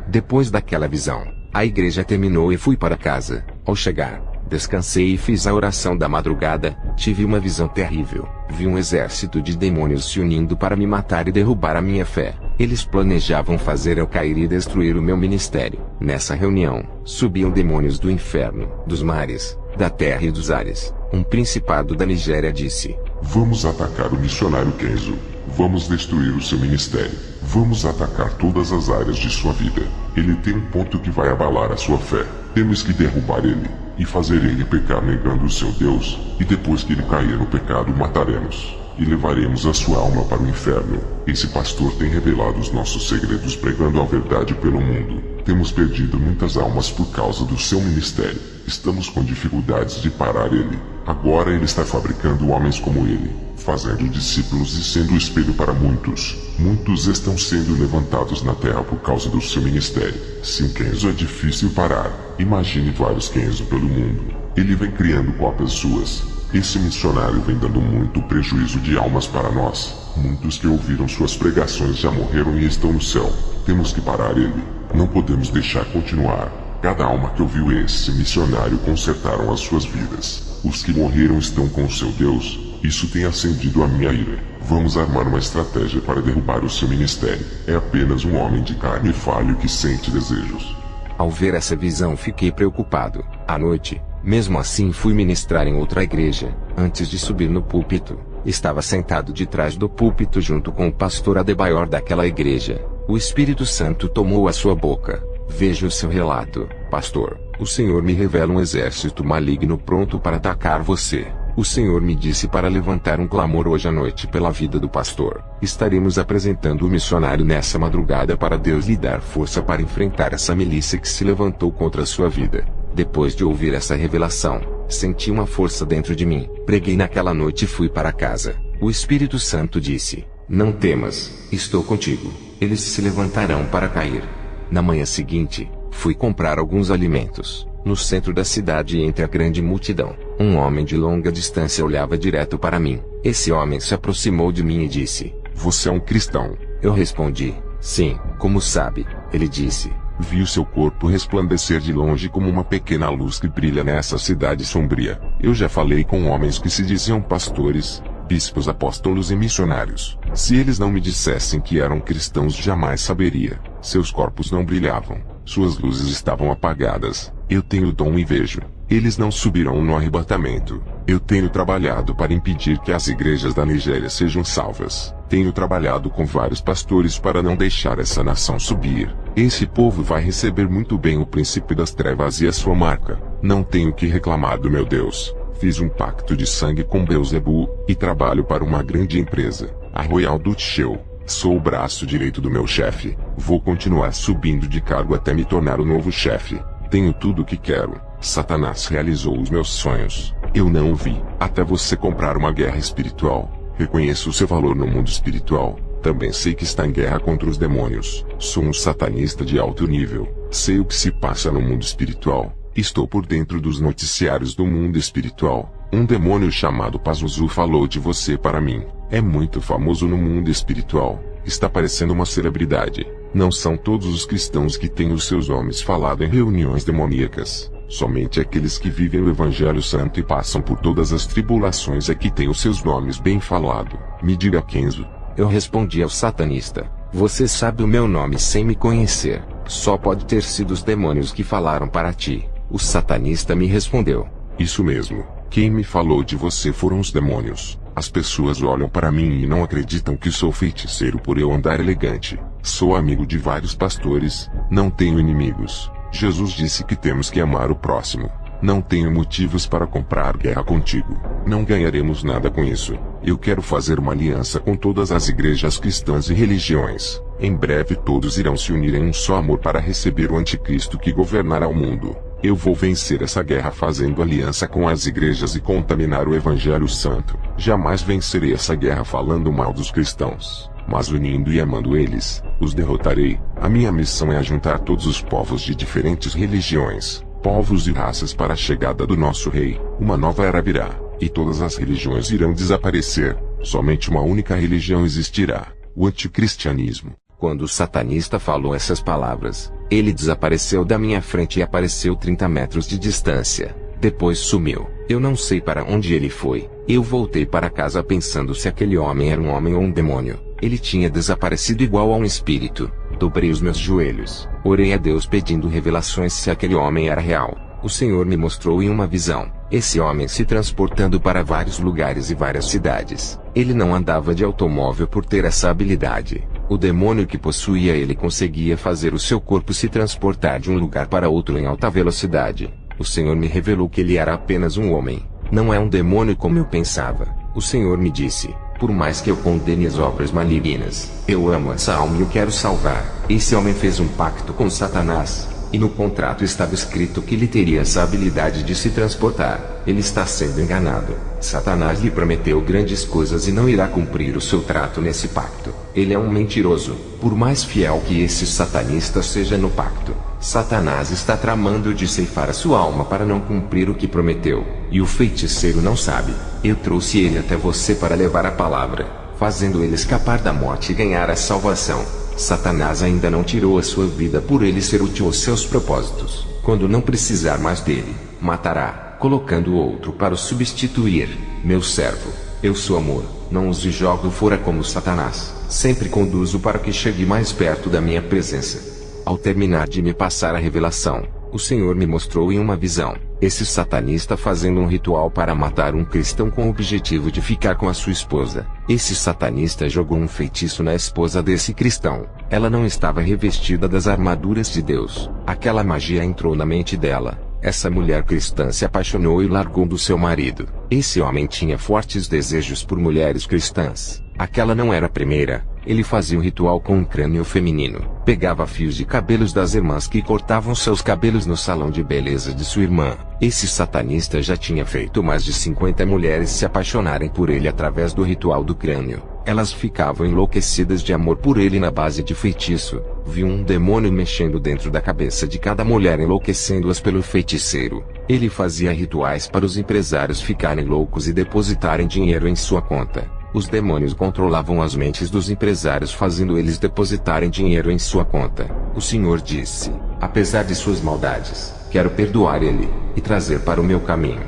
Depois daquela visão, a igreja terminou e fui para casa. Ao chegar, descansei e fiz a oração da madrugada. Tive uma visão terrível. Vi um exército de demônios se unindo para me matar e derrubar a minha fé. Eles planejavam fazer eu cair e destruir o meu ministério. Nessa reunião, subiam demônios do inferno, dos mares, da terra e dos ares. Um principado da Nigéria disse: vamos atacar o missionário Kenzo. Vamos destruir o seu ministério. Vamos atacar todas as áreas de sua vida. Ele tem um ponto que vai abalar a sua fé. Temos que derrubar ele. e fazer ele pecar negando o seu Deus, e depois que ele cair no pecado o mataremos, e levaremos a sua alma para o inferno. Esse pastor tem revelado os nossos segredos pregando a verdade pelo mundo. Temos perdido muitas almas por causa do seu ministério. Estamos com dificuldades de parar ele. Agora ele está fabricando homens como ele, fazendo discípulos e sendo o espelho para muitos. Muitos estão sendo levantados na terra por causa do seu ministério. Se um Kenzo é difícil parar, imagine vários Kenzo pelo mundo. Ele vem criando cópias suas. Esse missionário vem dando muito prejuízo de almas para nós. Muitos que ouviram suas pregações já morreram e estão no céu. Temos que parar ele. Não podemos deixar continuar. Cada alma que ouviu esse missionário consertaram as suas vidas. Os que morreram estão com o seu Deus. Isso tem acendido a minha ira. Vamos armar uma estratégia para derrubar o seu ministério. É apenas um homem de carne falho que sente desejos. Ao ver essa visão fiquei preocupado. À noite, mesmo assim fui ministrar em outra igreja. Antes de subir no púlpito, estava sentado de trás do púlpito junto com o pastor Adebayor daquela igreja. O Espírito Santo tomou a sua boca. Veja o seu relato, pastor. O Senhor me revela um exército maligno pronto para atacar você. O Senhor me disse para levantar um clamor hoje à noite pela vida do pastor. Estaremos apresentando o missionário nessa madrugada para Deus lhe dar força para enfrentar essa milícia que se levantou contra a sua vida. Depois de ouvir essa revelação, senti uma força dentro de mim. Preguei naquela noite e fui para casa. O Espírito Santo disse: não temas, estou contigo. Eles se levantarão para cair. Na manhã seguinte, fui comprar alguns alimentos. No centro da cidade, entre a grande multidão, um homem de longa distância olhava direto para mim. Esse homem se aproximou de mim e disse: você é um cristão? Eu respondi: sim. Como sabe? Ele disse: vi o seu corpo resplandecer de longe como uma pequena luz que brilha nessa cidade sombria. Eu já falei com homens que se diziam pastores, bispos, apóstolos e missionários. Se eles não me dissessem que eram cristãos, jamais saberia. Seus corpos não brilhavam. Suas luzes estavam apagadas. Eu tenho dom e vejo. Eles não subirão no arrebatamento. Eu tenho trabalhado para impedir que as igrejas da Nigéria sejam salvas. Tenho trabalhado com vários pastores para não deixar essa nação subir. Esse povo vai receber muito bem o príncipe das trevas e a sua marca. Não tenho que reclamar do meu Deus. Fiz um pacto de sangue com Beelzebu, e trabalho para uma grande empresa, a Royal Dutch Shell. Sou o braço direito do meu chefe. Vou continuar subindo de cargo até me tornar o novo chefe. Tenho tudo o que quero. Satanás realizou os meus sonhos. Eu não o vi. Até você comprar uma guerra espiritual. Reconheço o seu valor no mundo espiritual. Também sei que está em guerra contra os demônios. Sou um satanista de alto nível. Sei o que se passa no mundo espiritual. Estou por dentro dos noticiários do mundo espiritual. Um demônio chamado Pazuzu falou de você para mim. É muito famoso no mundo espiritual. Está parecendo uma celebridade. Não são todos os cristãos que têm os seus nomes falado em reuniões demoníacas. Somente aqueles que vivem o Evangelho Santo e passam por todas as tribulações é que têm os seus nomes bem falado. Me diga, Kenzo. Eu respondi ao satanista: você sabe o meu nome sem me conhecer. Só pode ter sido os demônios que falaram para ti. O satanista me respondeu: isso mesmo. Quem me falou de você foram os demônios. As pessoas olham para mim e não acreditam que sou feiticeiro por eu andar elegante. Sou amigo de vários pastores, não tenho inimigos. Jesus disse que temos que amar o próximo. Não tenho motivos para comprar guerra contigo. Não ganharemos nada com isso. Eu quero fazer uma aliança com todas as igrejas cristãs e religiões. Em breve todos irão se unir em um só amor para receber o anticristo que governará o mundo. Eu vou vencer essa guerra fazendo aliança com as igrejas e contaminar o Evangelho Santo. Jamais vencerei essa guerra falando mal dos cristãos, mas unindo e amando eles, os derrotarei. A minha missão é ajuntar todos os povos de diferentes religiões, povos e raças para a chegada do nosso rei. Uma nova era virá, e todas as religiões irão desaparecer. Somente uma única religião existirá: o anticristianismo. Quando o satanista falou essas palavras, ele desapareceu da minha frente e apareceu 30 metros de distância. Depois sumiu. Eu não sei para onde ele foi. Eu voltei para casa pensando se aquele homem era um homem ou um demônio. Ele tinha desaparecido igual a um espírito. Dobrei os meus joelhos. Orei a Deus pedindo revelações se aquele homem era real. O Senhor me mostrou em uma visão esse homem se transportando para vários lugares e várias cidades. Ele não andava de automóvel por ter essa habilidade. O demônio que possuía ele conseguia fazer o seu corpo se transportar de um lugar para outro em alta velocidade. O Senhor me revelou que ele era apenas um homem. Não é um demônio como eu pensava. O Senhor me disse: por mais que eu condene as obras malignas, eu amo essa alma e o quero salvar. Esse homem fez um pacto com Satanás. E no contrato estava escrito que ele teria essa habilidade de se transportar. Ele está sendo enganado. Satanás lhe prometeu grandes coisas e não irá cumprir o seu trato nesse pacto. Ele é um mentiroso. Por mais fiel que esse satanista seja no pacto, Satanás está tramando de ceifar a sua alma para não cumprir o que prometeu. E o feiticeiro não sabe. Eu trouxe ele até você para levar a palavra, fazendo ele escapar da morte e ganhar a salvação. Satanás ainda não tirou a sua vida por ele ser útil aos seus propósitos. Quando não precisar mais dele, matará, colocando outro para o substituir. Meu servo, eu sou amor, não os jogo fora como Satanás. Sempre conduzo para que chegue mais perto da minha presença. Ao terminar de me passar a revelação, o Senhor me mostrou em uma visão esse satanista fazendo um ritual para matar um cristão com o objetivo de ficar com a sua esposa. Esse satanista jogou um feitiço na esposa desse cristão. Ela não estava revestida das armaduras de Deus. Aquela magia entrou na mente dela. Essa mulher cristã se apaixonou e largou do seu marido. Esse homem tinha fortes desejos por mulheres cristãs. Aquela não era a primeira. Ele fazia um ritual com um crânio feminino. Pegava fios de cabelos das irmãs que cortavam seus cabelos no salão de beleza de sua irmã. Esse satanista já tinha feito mais de 50 mulheres se apaixonarem por ele através do ritual do crânio. Elas ficavam enlouquecidas de amor por ele na base de feitiço. Viu um demônio mexendo dentro da cabeça de cada mulher, enlouquecendo-as pelo feiticeiro. Ele fazia rituais para os empresários ficarem loucos e depositarem dinheiro em sua conta. Os demônios controlavam as mentes dos empresários, fazendo eles depositarem dinheiro em sua conta. O Senhor disse: apesar de suas maldades, quero perdoar ele e trazer para o meu caminho.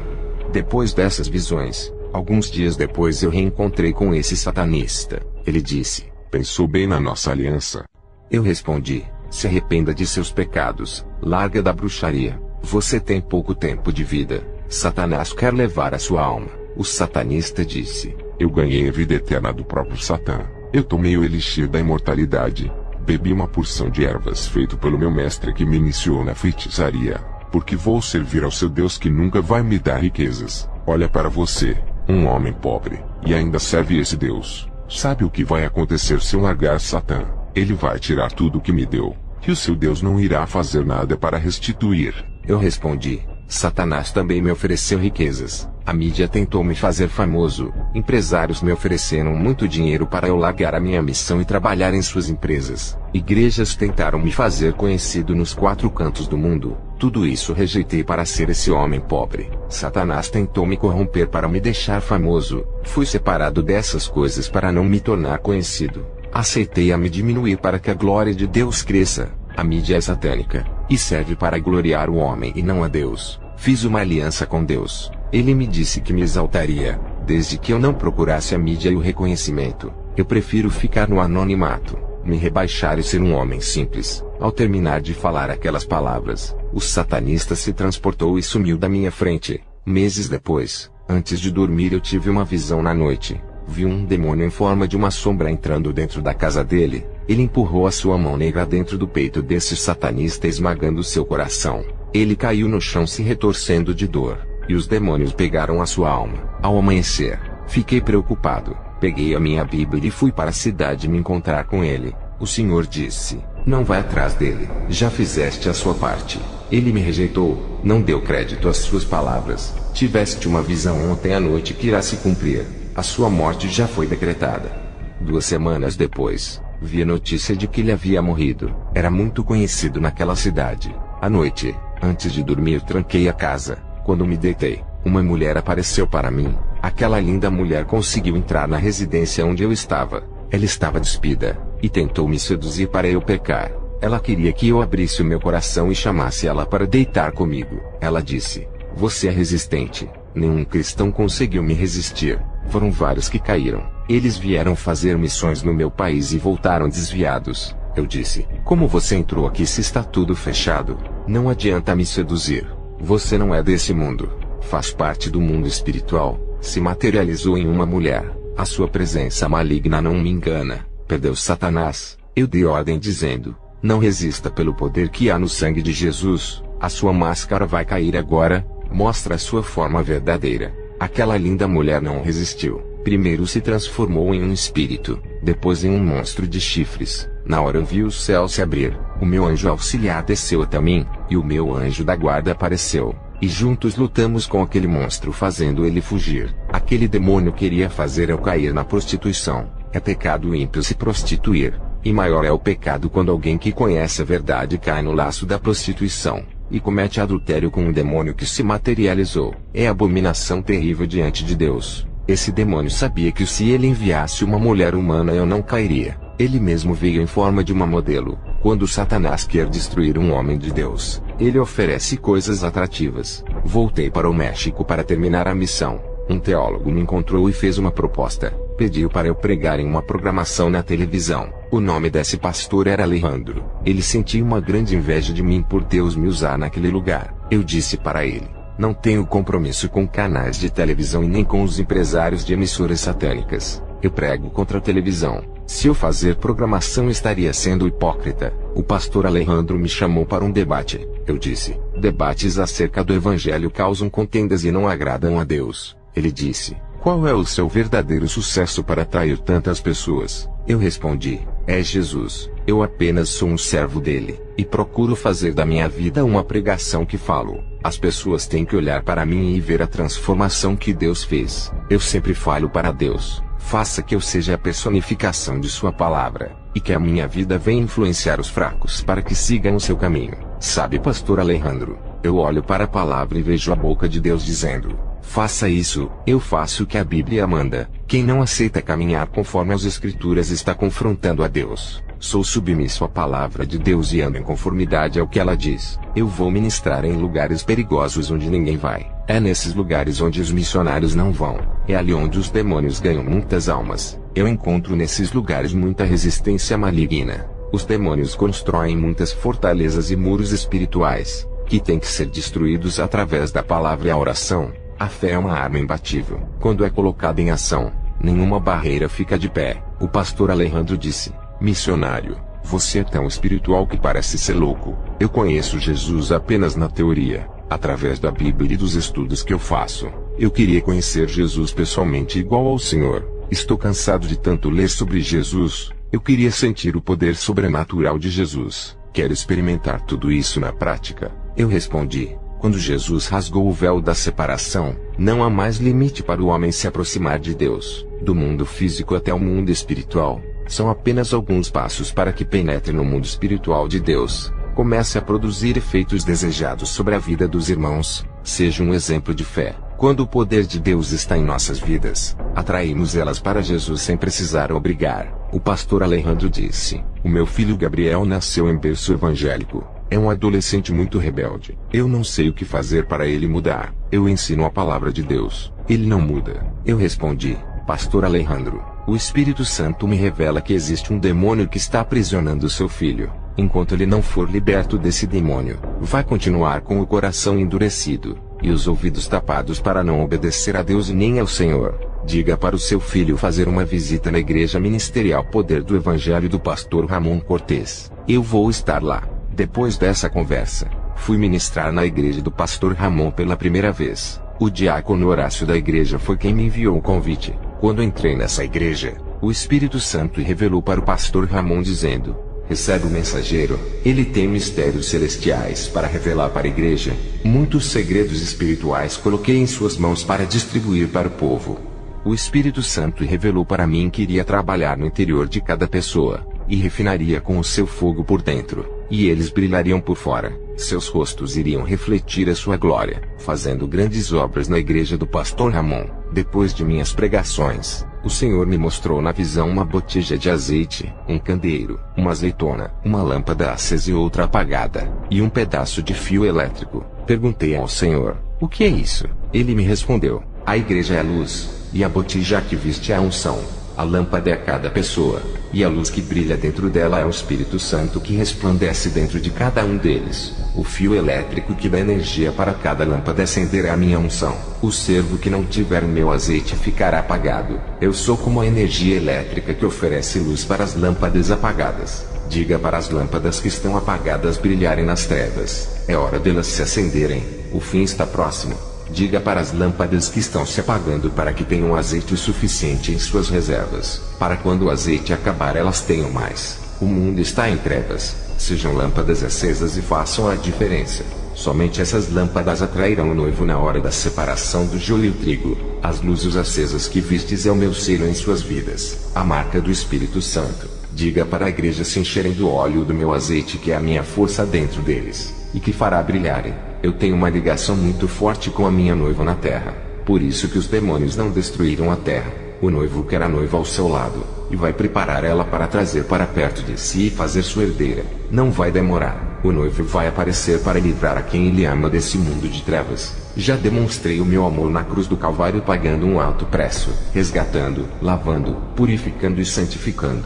Depois dessas visões, alguns dias depois eu reencontrei com esse satanista. Ele disse: pensou bem na nossa aliança? Eu respondi: se arrependa de seus pecados, larga da bruxaria. Você tem pouco tempo de vida. Satanás quer levar a sua alma. O satanista disse: eu ganhei a vida eterna do próprio Satã. Eu tomei o elixir da imortalidade. Bebi uma porção de ervas feito pelo meu mestre que me iniciou na feitiçaria. Porque vou servir ao seu Deus que nunca vai me dar riquezas. Olha para você, um homem pobre, e ainda serve esse Deus. Sabe o que vai acontecer se eu largar Satã? Ele vai tirar tudo o que me deu. E o seu Deus não irá fazer nada para restituir. Eu respondi: Satanás também me ofereceu riquezas. A mídia tentou me fazer famoso. Empresários me ofereceram muito dinheiro para eu largar a minha missão e trabalhar em suas empresas. Igrejas tentaram me fazer conhecido nos 4 cantos do mundo. Tudo isso rejeitei para ser esse homem pobre. Satanás tentou me corromper para me deixar famoso. Fui separado dessas coisas para não me tornar conhecido. Aceitei a me diminuir para que a glória de Deus cresça. A mídia é satânica e serve para gloriar o homem e não a Deus. Fiz uma aliança com Deus. Ele me disse que me exaltaria, desde que eu não procurasse a mídia e o reconhecimento. Eu prefiro ficar no anonimato, me rebaixar e ser um homem simples. Ao terminar de falar aquelas palavras, o satanista se transportou e sumiu da minha frente. Meses depois, antes de dormir, eu tive uma visão na noite. Vi um demônio em forma de uma sombra entrando dentro da casa dele. Ele empurrou a sua mão negra dentro do peito desse satanista, esmagando seu coração. Ele caiu no chão se retorcendo de dor, e os demônios pegaram a sua alma. Ao amanhecer, fiquei preocupado. Peguei a minha Bíblia e fui para a cidade me encontrar com ele. O Senhor disse: não vai atrás dele, já fizeste a sua parte. Ele me rejeitou, não deu crédito às suas palavras. Tiveste uma visão ontem à noite que irá se cumprir. A sua morte já foi decretada. 2 semanas depois, vi a notícia de que ele havia morrido. Era muito conhecido naquela cidade. À noite, antes de dormir, tranquei a casa. Quando me deitei, uma mulher apareceu para mim. Aquela linda mulher conseguiu entrar na residência onde eu estava. Ela estava despida, e tentou me seduzir para eu pecar. Ela queria que eu abrisse o meu coração e chamasse ela para deitar comigo. Ela disse: você é resistente. Nenhum cristão conseguiu me resistir. Foram vários que caíram. Eles vieram fazer missões no meu país e voltaram desviados. Eu disse: como você entrou aqui se está tudo fechado? Não adianta me seduzir. Você não é desse mundo. Faz parte do mundo espiritual. Se materializou em uma mulher. A sua presença maligna não me engana. Perdeu Satanás. Eu dei ordem dizendo: não resista pelo poder que há no sangue de Jesus. A sua máscara vai cair agora, mostra a sua forma verdadeira. Aquela linda mulher não resistiu. Primeiro se transformou em um espírito, depois em um monstro de chifres. Na hora vi o céu se abrir, o meu anjo auxiliar desceu até mim, e o meu anjo da guarda apareceu. E juntos lutamos com aquele monstro fazendo ele fugir. Aquele demônio queria fazer eu cair na prostituição. É pecado ímpio se prostituir. E maior é o pecado quando alguém que conhece a verdade cai no laço da prostituição e comete adultério com um demônio que se materializou. É abominação terrível diante de Deus. Esse demônio sabia que se ele enviasse uma mulher humana eu não cairia. Ele mesmo veio em forma de uma modelo. Quando Satanás quer destruir um homem de Deus, ele oferece coisas atrativas. Voltei para o México para terminar a missão. Um teólogo me encontrou e fez uma proposta. Pediu para eu pregar em uma programação na televisão. O nome desse pastor era Alejandro. Ele sentia uma grande inveja de mim por Deus me usar naquele lugar. Eu disse para ele: não tenho compromisso com canais de televisão e nem com os empresários de emissoras satânicas. Eu prego contra a televisão. Se eu fazer programação estaria sendo hipócrita. O pastor Alejandro me chamou para um debate. Eu disse: debates acerca do evangelho causam contendas e não agradam a Deus. Ele disse: qual é o seu verdadeiro sucesso para atrair tantas pessoas? Eu respondi: é Jesus. Eu apenas sou um servo dele, e procuro fazer da minha vida uma pregação que falo. As pessoas têm que olhar para mim e ver a transformação que Deus fez. Eu sempre falo para Deus: faça que eu seja a personificação de sua palavra, e que a minha vida venha influenciar os fracos para que sigam o seu caminho. Sabe, pastor Alejandro, eu olho para a palavra e vejo a boca de Deus dizendo: faça isso. Eu faço o que a Bíblia manda. Quem não aceita caminhar conforme as Escrituras está confrontando a Deus. Sou submisso à palavra de Deus e ando em conformidade ao que ela diz. Eu vou ministrar em lugares perigosos onde ninguém vai. É nesses lugares onde os missionários não vão. É ali onde os demônios ganham muitas almas. Eu encontro nesses lugares muita resistência maligna. Os demônios constroem muitas fortalezas e muros espirituais, que têm que ser destruídos através da palavra e a oração. A fé é uma arma imbatível. Quando é colocada em ação, nenhuma barreira fica de pé. O pastor Alejandro disse: missionário, você é tão espiritual que parece ser louco. Eu conheço Jesus apenas na teoria, através da Bíblia e dos estudos que eu faço. Eu queria conhecer Jesus pessoalmente igual ao Senhor. Estou cansado de tanto ler sobre Jesus. Eu queria sentir o poder sobrenatural de Jesus. Quero experimentar tudo isso na prática. Eu respondi: quando Jesus rasgou o véu da separação, não há mais limite para o homem se aproximar de Deus. Do mundo físico até o mundo espiritual, são apenas alguns passos para que penetre no mundo espiritual de Deus. Comece a produzir efeitos desejados sobre a vida dos irmãos. Seja um exemplo de fé. Quando o poder de Deus está em nossas vidas, atraímos elas para Jesus sem precisar obrigar. O pastor Alejandro disse: o meu filho Gabriel nasceu em berço evangélico. É um adolescente muito rebelde. Eu não sei o que fazer para ele mudar. Eu ensino a palavra de Deus. Ele não muda. Eu respondi: pastor Alejandro, o Espírito Santo me revela que existe um demônio que está aprisionando seu filho. Enquanto ele não for liberto desse demônio, vai continuar com o coração endurecido e os ouvidos tapados para não obedecer a Deus e nem ao Senhor. Diga para o seu filho fazer uma visita na igreja ministerial Poder do Evangelho do pastor Ramon Cortez. Eu vou estar lá. Depois dessa conversa, fui ministrar na igreja do pastor Ramon pela primeira vez. O diácono Horácio da igreja foi quem me enviou o convite. Quando entrei nessa igreja, o Espírito Santo revelou para o pastor Ramon dizendo: recebe o mensageiro, ele tem mistérios celestiais para revelar para a igreja. Muitos segredos espirituais coloquei em suas mãos para distribuir para o povo. O Espírito Santo revelou para mim que iria trabalhar no interior de cada pessoa, e refinaria com o seu fogo por dentro, e eles brilhariam por fora. Seus rostos iriam refletir a sua glória, fazendo grandes obras na igreja do pastor Ramon. Depois de minhas pregações, o Senhor me mostrou na visão uma botija de azeite, um candeeiro, uma azeitona, uma lâmpada acesa e outra apagada, e um pedaço de fio elétrico. Perguntei ao Senhor: o que é isso? Ele me respondeu: a igreja é a luz, e a botija que viste é a unção. A lâmpada é cada pessoa, e a luz que brilha dentro dela é o Espírito Santo que resplandece dentro de cada um deles. O fio elétrico que dá energia para cada lâmpada acenderá a minha unção. O servo que não tiver o meu azeite ficará apagado. Eu sou como a energia elétrica que oferece luz para as lâmpadas apagadas. Diga para as lâmpadas que estão apagadas brilharem nas trevas. É hora delas se acenderem. O fim está próximo. Diga para as lâmpadas que estão se apagando para que tenham azeite suficiente em suas reservas, para quando o azeite acabar elas tenham mais. O mundo está em trevas. Sejam lâmpadas acesas e façam a diferença. Somente essas lâmpadas atrairão o noivo na hora da separação do joio e o trigo. As luzes acesas que vistes é o meu selo em suas vidas, a marca do Espírito Santo. Diga para a igreja se encherem do óleo do meu azeite, que é a minha força dentro deles, e que fará brilharem. Eu tenho uma ligação muito forte com a minha noiva na terra. Por isso que os demônios não destruíram a terra. O noivo quer a noiva ao seu lado, e vai preparar ela para trazer para perto de si e fazer sua herdeira. Não vai demorar. O noivo vai aparecer para livrar a quem ele ama desse mundo de trevas. Já demonstrei o meu amor na cruz do Calvário pagando um alto preço, resgatando, lavando, purificando e santificando.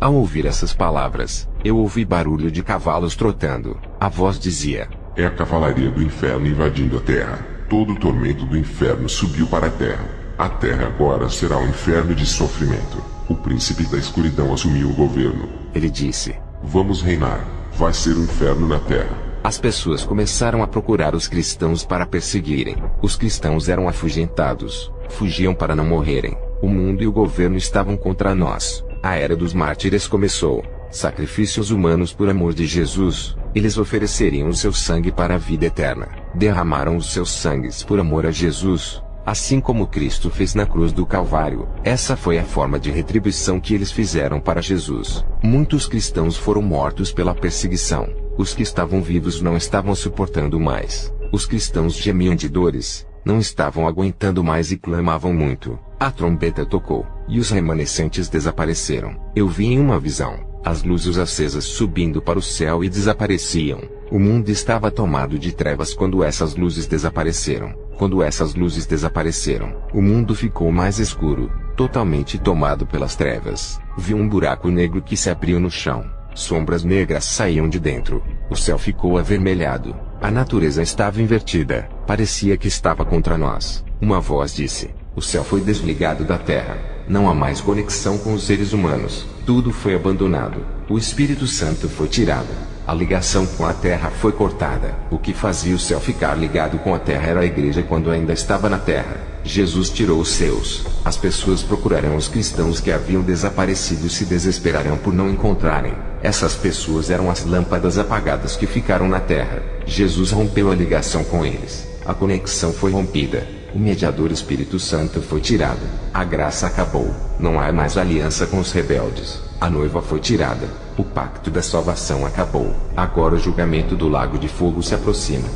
Ao ouvir essas palavras, eu ouvi barulho de cavalos trotando. A voz dizia: é a cavalaria do inferno invadindo a terra. Todo o tormento do inferno subiu para a terra. A terra agora será um inferno de sofrimento. O príncipe da escuridão assumiu o governo. Ele disse: vamos reinar. Vai ser um inferno na terra. As pessoas começaram a procurar os cristãos para perseguirem. Os cristãos eram afugentados, fugiam para não morrerem. O mundo e o governo estavam contra nós. A era dos mártires começou. Sacrifícios humanos por amor de Jesus. Eles ofereceriam o seu sangue para a vida eterna. Derramaram os seus sangues por amor a Jesus, assim como Cristo fez na cruz do Calvário. Essa foi a forma de retribuição que eles fizeram para Jesus. Muitos cristãos foram mortos pela perseguição. Os que estavam vivos não estavam suportando mais. Os cristãos gemiam de dores, não estavam aguentando mais e clamavam muito. A trombeta tocou, e os remanescentes desapareceram. Eu vi em uma visão as luzes acesas subindo para o céu e desapareciam. O mundo estava tomado de trevas quando essas luzes desapareceram. Quando essas luzes desapareceram, o mundo ficou mais escuro, totalmente tomado pelas trevas. Vi um buraco negro que se abriu no chão. Sombras negras saíam de dentro. O céu ficou avermelhado. A natureza estava invertida. Parecia que estava contra nós. Uma voz disse: o céu foi desligado da terra. Não há mais conexão com os seres humanos. Tudo foi abandonado. O Espírito Santo foi tirado. A ligação com a terra foi cortada. O que fazia o céu ficar ligado com a terra era a igreja quando ainda estava na terra. Jesus tirou os seus. As pessoas procurarão os cristãos que haviam desaparecido e se desesperarão por não encontrarem. Essas pessoas eram as lâmpadas apagadas que ficaram na terra. Jesus rompeu a ligação com eles. A conexão foi rompida. O mediador Espírito Santo foi tirado. A graça acabou. Não há mais aliança com os rebeldes. A noiva foi tirada. O pacto da salvação acabou. Agora o julgamento do lago de fogo se aproxima.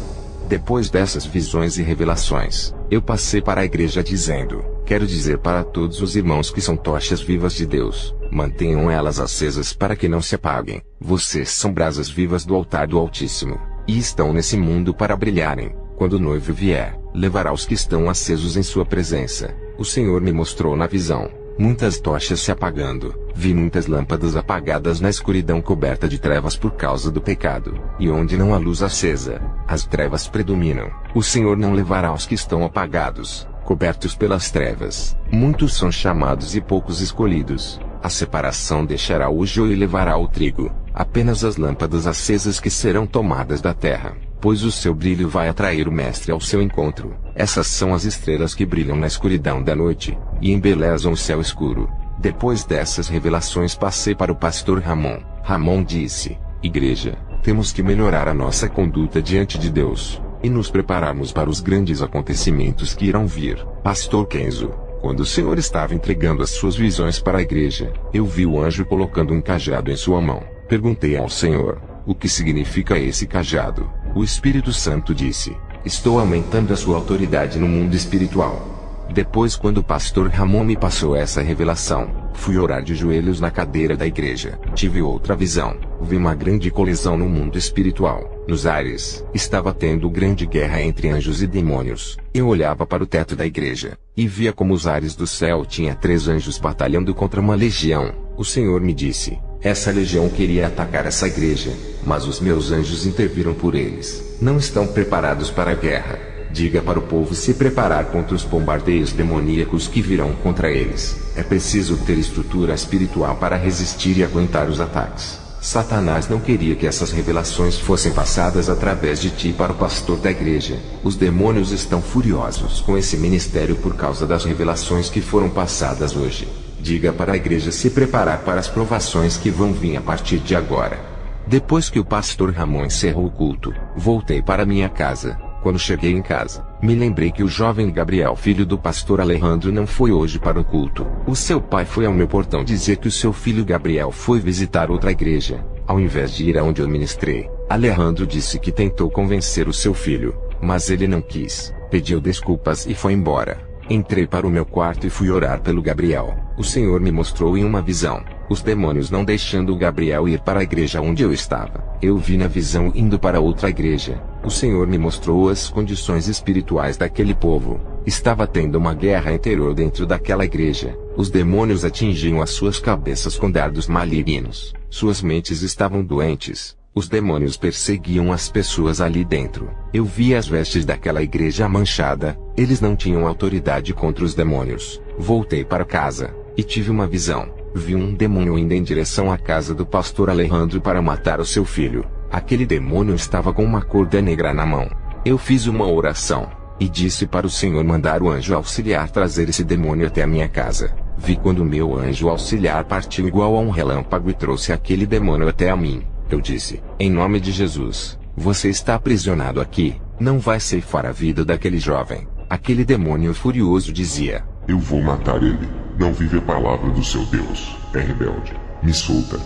Depois dessas visões e revelações, eu passei para a igreja dizendo: quero dizer para todos os irmãos que são tochas vivas de Deus, mantenham elas acesas para que não se apaguem. Vocês são brasas vivas do altar do Altíssimo, e estão nesse mundo para brilharem. Quando o noivo vier, levará os que estão acesos em sua presença. O Senhor me mostrou na visão muitas tochas se apagando. Vi muitas lâmpadas apagadas na escuridão coberta de trevas por causa do pecado. E onde não há luz acesa, as trevas predominam. O Senhor não levará os que estão apagados, cobertos pelas trevas. Muitos são chamados e poucos escolhidos. A separação deixará o joio e levará o trigo. Apenas as lâmpadas acesas que serão tomadas da terra, pois o seu brilho vai atrair o Mestre ao seu encontro. Essas são as estrelas que brilham na escuridão da noite, e embelezam o céu escuro. Depois dessas revelações passei para o pastor Ramon. Ramon disse: igreja, temos que melhorar a nossa conduta diante de Deus, e nos prepararmos para os grandes acontecimentos que irão vir. Pastor Kenzo, quando o Senhor estava entregando as suas visões para a igreja, eu vi o anjo colocando um cajado em sua mão. Perguntei ao Senhor: o que significa esse cajado? O Espírito Santo disse: estou aumentando a sua autoridade no mundo espiritual. Depois, quando o pastor Ramon me passou essa revelação, fui orar de joelhos na cadeira da igreja. Tive outra visão. Vi uma grande colisão no mundo espiritual. Nos ares, estava tendo grande guerra entre anjos e demônios. Eu olhava para o teto da igreja, e via como os ares do céu tinha 3 anjos batalhando contra uma legião. O Senhor me disse: essa legião queria atacar essa igreja, mas os meus anjos interviram por eles. Não estão preparados para a guerra. Diga para o povo se preparar contra os bombardeios demoníacos que virão contra eles. É preciso ter estrutura espiritual para resistir e aguentar os ataques. Satanás não queria que essas revelações fossem passadas através de ti para o pastor da igreja. Os demônios estão furiosos com esse ministério por causa das revelações que foram passadas hoje. Diga para a igreja se preparar para as provações que vão vir a partir de agora. Depois que o pastor Ramon encerrou o culto, voltei para minha casa. Quando cheguei em casa, me lembrei que o jovem Gabriel, filho do pastor Alejandro, não foi hoje para o culto. O seu pai foi ao meu portão dizer que o seu filho Gabriel foi visitar outra igreja, ao invés de ir aonde eu ministrei. Alejandro disse que tentou convencer o seu filho, mas ele não quis, pediu desculpas e foi embora. Entrei para o meu quarto e fui orar pelo Gabriel. O Senhor me mostrou em uma visão os demônios não deixando o Gabriel ir para a igreja onde eu estava. Eu vi na visão indo para outra igreja. O Senhor me mostrou as condições espirituais daquele povo. Estava tendo uma guerra interior dentro daquela igreja. Os demônios atingiam as suas cabeças com dardos malignos. Suas mentes estavam doentes. Os demônios perseguiam as pessoas ali dentro. Eu vi as vestes daquela igreja manchada. Eles não tinham autoridade contra os demônios. Voltei para casa e tive uma visão. Vi um demônio indo em direção à casa do pastor Alejandro para matar o seu filho. Aquele demônio estava com uma corda negra na mão. Eu fiz uma oração e disse para o Senhor mandar o anjo auxiliar trazer esse demônio até a minha casa. Vi quando o meu anjo auxiliar partiu igual a um relâmpago e trouxe aquele demônio até a mim. Eu disse, em nome de Jesus, você está aprisionado aqui, não vai ceifar a vida daquele jovem. Aquele demônio furioso dizia, eu vou matar ele. Não vive a palavra do seu Deus. É rebelde. Me solta.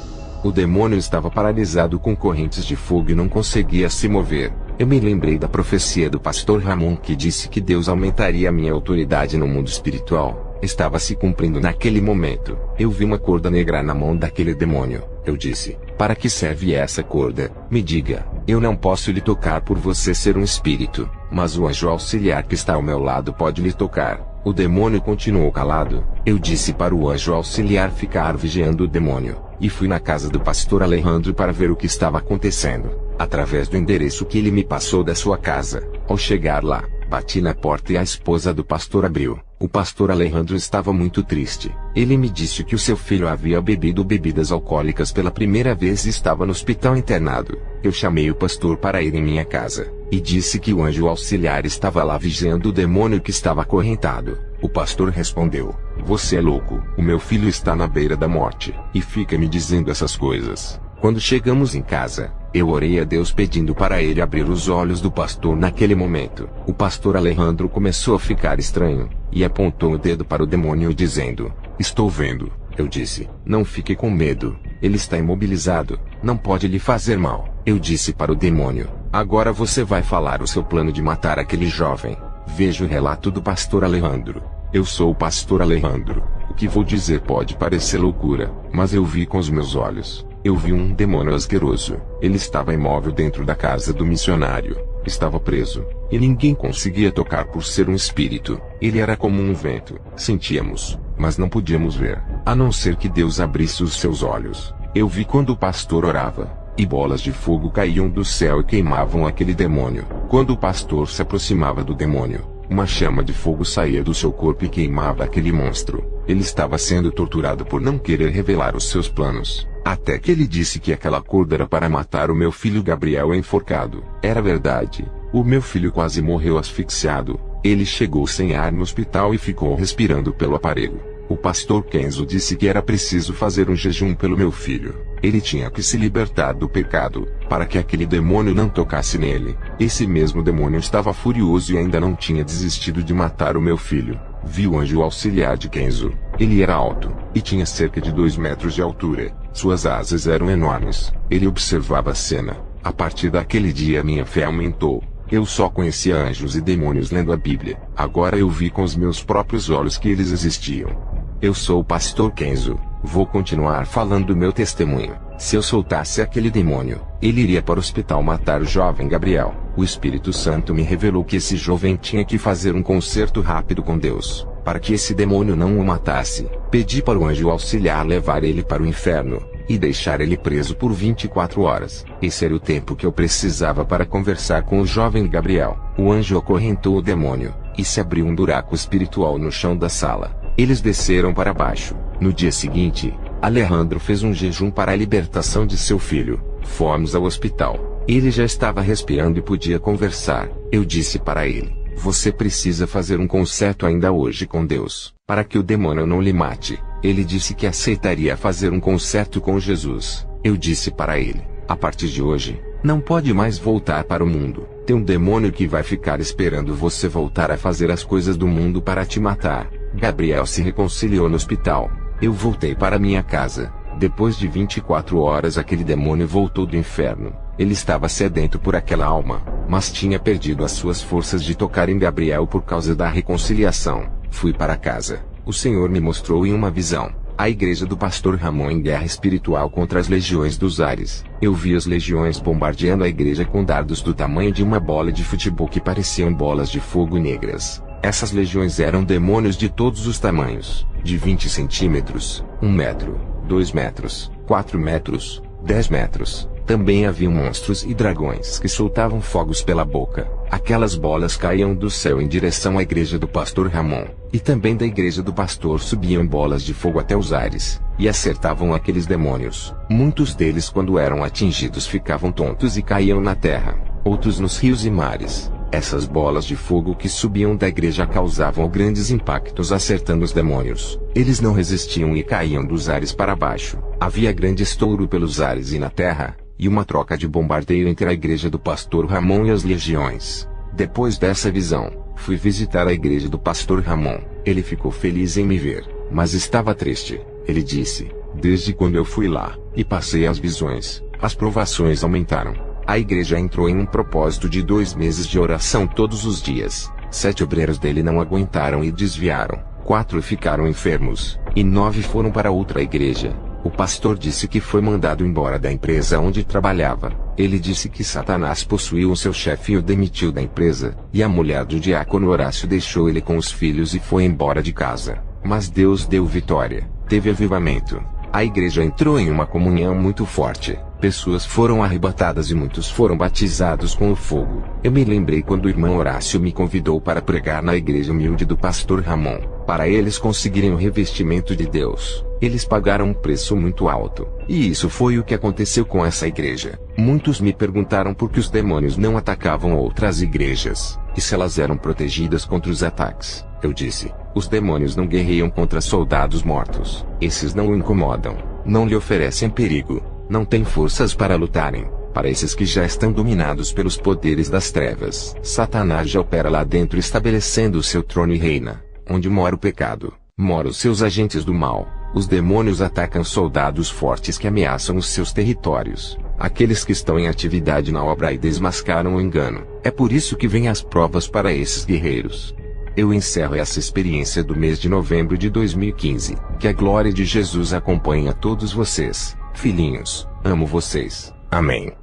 O demônio estava paralisado com correntes de fogo e não conseguia se mover. Eu me lembrei da profecia do pastor Ramon que disse que Deus aumentaria a minha autoridade no mundo espiritual. Estava se cumprindo naquele momento. Eu vi uma corda negra na mão daquele demônio. Eu disse, para que serve essa corda? Me diga. Eu não posso lhe tocar por você ser um espírito, mas o anjo auxiliar que está ao meu lado pode lhe tocar. O demônio continuou calado. Eu disse para o anjo auxiliar ficar vigiando o demônio, e fui na casa do pastor Alejandro para ver o que estava acontecendo, através do endereço que ele me passou da sua casa. Ao chegar lá, bati na porta e a esposa do pastor abriu. O pastor Alejandro estava muito triste. Ele me disse que o seu filho havia bebido bebidas alcoólicas pela primeira vez e estava no hospital internado. Eu chamei o pastor para ir em minha casa, e disse que o anjo auxiliar estava lá vigiando o demônio que estava acorrentado. O pastor respondeu, você é louco, o meu filho está na beira da morte, e fica me dizendo essas coisas. Quando chegamos em casa, eu orei a Deus pedindo para ele abrir os olhos do pastor naquele momento. O pastor Alejandro começou a ficar estranho, e apontou o dedo para o demônio dizendo, estou vendo. Eu disse, não fique com medo, ele está imobilizado, não pode lhe fazer mal. Eu disse para o demônio, agora você vai falar o seu plano de matar aquele jovem. Veja o relato do pastor Alejandro. Eu sou o pastor Alejandro. O que vou dizer pode parecer loucura, mas eu vi com os meus olhos. Eu vi um demônio asqueroso. Ele estava imóvel dentro da casa do missionário. Estava preso, e ninguém conseguia tocar por ser um espírito. Ele era como um vento. Sentíamos, mas não podíamos ver, a não ser que Deus abrisse os seus olhos. Eu vi quando o pastor orava, e bolas de fogo caíam do céu e queimavam aquele demônio. Quando o pastor se aproximava do demônio, uma chama de fogo saía do seu corpo e queimava aquele monstro. Ele estava sendo torturado por não querer revelar os seus planos. Até que ele disse que aquela corda era para matar o meu filho Gabriel enforcado. Era verdade. O meu filho quase morreu asfixiado. Ele chegou sem ar no hospital e ficou respirando pelo aparelho. O pastor Kenzo disse que era preciso fazer um jejum pelo meu filho. Ele tinha que se libertar do pecado, para que aquele demônio não tocasse nele. Esse mesmo demônio estava furioso e ainda não tinha desistido de matar o meu filho. Vi o anjo auxiliar de Kenzo. Ele era alto, e tinha cerca de 2 metros de altura. Suas asas eram enormes. Ele observava a cena. A partir daquele dia minha fé aumentou. Eu só conhecia anjos e demônios lendo a Bíblia. Agora eu vi com os meus próprios olhos que eles existiam. Eu sou o pastor Kenzo. Vou continuar falando meu testemunho. Se eu soltasse aquele demônio, ele iria para o hospital matar o jovem Gabriel. O Espírito Santo me revelou que esse jovem tinha que fazer um concerto rápido com Deus, para que esse demônio não o matasse. Pedi para o anjo auxiliar levar ele para o inferno, e deixar ele preso por 24 horas. Esse era o tempo que eu precisava para conversar com o jovem Gabriel. O anjo acorrentou o demônio, e se abriu um buraco espiritual no chão da sala. Eles desceram para baixo. No dia seguinte, Alejandro fez um jejum para a libertação de seu filho. Fomos ao hospital. Ele já estava respirando e podia conversar. Eu disse para ele: você precisa fazer um concerto ainda hoje com Deus, para que o demônio não lhe mate. Ele disse que aceitaria fazer um concerto com Jesus. Eu disse para ele: a partir de hoje, não pode mais voltar para o mundo. Tem um demônio que vai ficar esperando você voltar a fazer as coisas do mundo para te matar. Gabriel se reconciliou no hospital. Eu voltei para minha casa. Depois de 24 horas aquele demônio voltou do inferno. Ele estava sedento por aquela alma, mas tinha perdido as suas forças de tocar em Gabriel por causa da reconciliação. Fui para casa. O Senhor me mostrou em uma visão a igreja do pastor Ramon em guerra espiritual contra as legiões dos ares. Eu vi as legiões bombardeando a igreja com dardos do tamanho de uma bola de futebol que pareciam bolas de fogo negras. Essas legiões eram demônios de todos os tamanhos, de 20 centímetros, 1 metro, 2 metros, 4 metros, 10 metros. Também havia monstros e dragões que soltavam fogos pela boca. Aquelas bolas caíam do céu em direção à igreja do pastor Ramon, e também da igreja do pastor subiam bolas de fogo até os ares, e acertavam aqueles demônios. Muitos deles, quando eram atingidos, ficavam tontos e caíam na terra, outros nos rios e mares. Essas bolas de fogo que subiam da igreja causavam grandes impactos acertando os demônios. Eles não resistiam e caíam dos ares para baixo. Havia grande estouro pelos ares e na terra, e uma troca de bombardeio entre a igreja do pastor Ramon e as legiões. Depois dessa visão, fui visitar a igreja do pastor Ramon. Ele ficou feliz em me ver, mas estava triste. Ele disse: desde quando eu fui lá, e passei as visões, as provações aumentaram. A igreja entrou em um propósito de 2 meses de oração todos os dias. 7 obreiros dele não aguentaram e desviaram. 4 ficaram enfermos, e 9 foram para outra igreja. O pastor disse que foi mandado embora da empresa onde trabalhava. Ele disse que Satanás possuiu o seu chefe e o demitiu da empresa, e a mulher do diácono Horácio deixou ele com os filhos e foi embora de casa. Mas Deus deu vitória, teve avivamento. A igreja entrou em uma comunhão muito forte. Pessoas foram arrebatadas e muitos foram batizados com o fogo. Eu me lembrei quando o irmão Horácio me convidou para pregar na igreja humilde do pastor Ramon. Para eles conseguirem o revestimento de Deus, eles pagaram um preço muito alto. E isso foi o que aconteceu com essa igreja. Muitos me perguntaram por que os demônios não atacavam outras igrejas, e se elas eram protegidas contra os ataques. Eu disse: os demônios não guerreiam contra soldados mortos. Esses não o incomodam, não lhe oferecem perigo, não têm forças para lutarem. Para esses que já estão dominados pelos poderes das trevas, Satanás já opera lá dentro, estabelecendo o seu trono e reina. Onde mora o pecado, moram os seus agentes do mal. Os demônios atacam soldados fortes que ameaçam os seus territórios, aqueles que estão em atividade na obra e desmascaram o engano. É por isso que vêm as provas para esses guerreiros. Eu encerro essa experiência do mês de novembro de 2015. Que a glória de Jesus acompanhe a todos vocês, filhinhos. Amo vocês. Amém.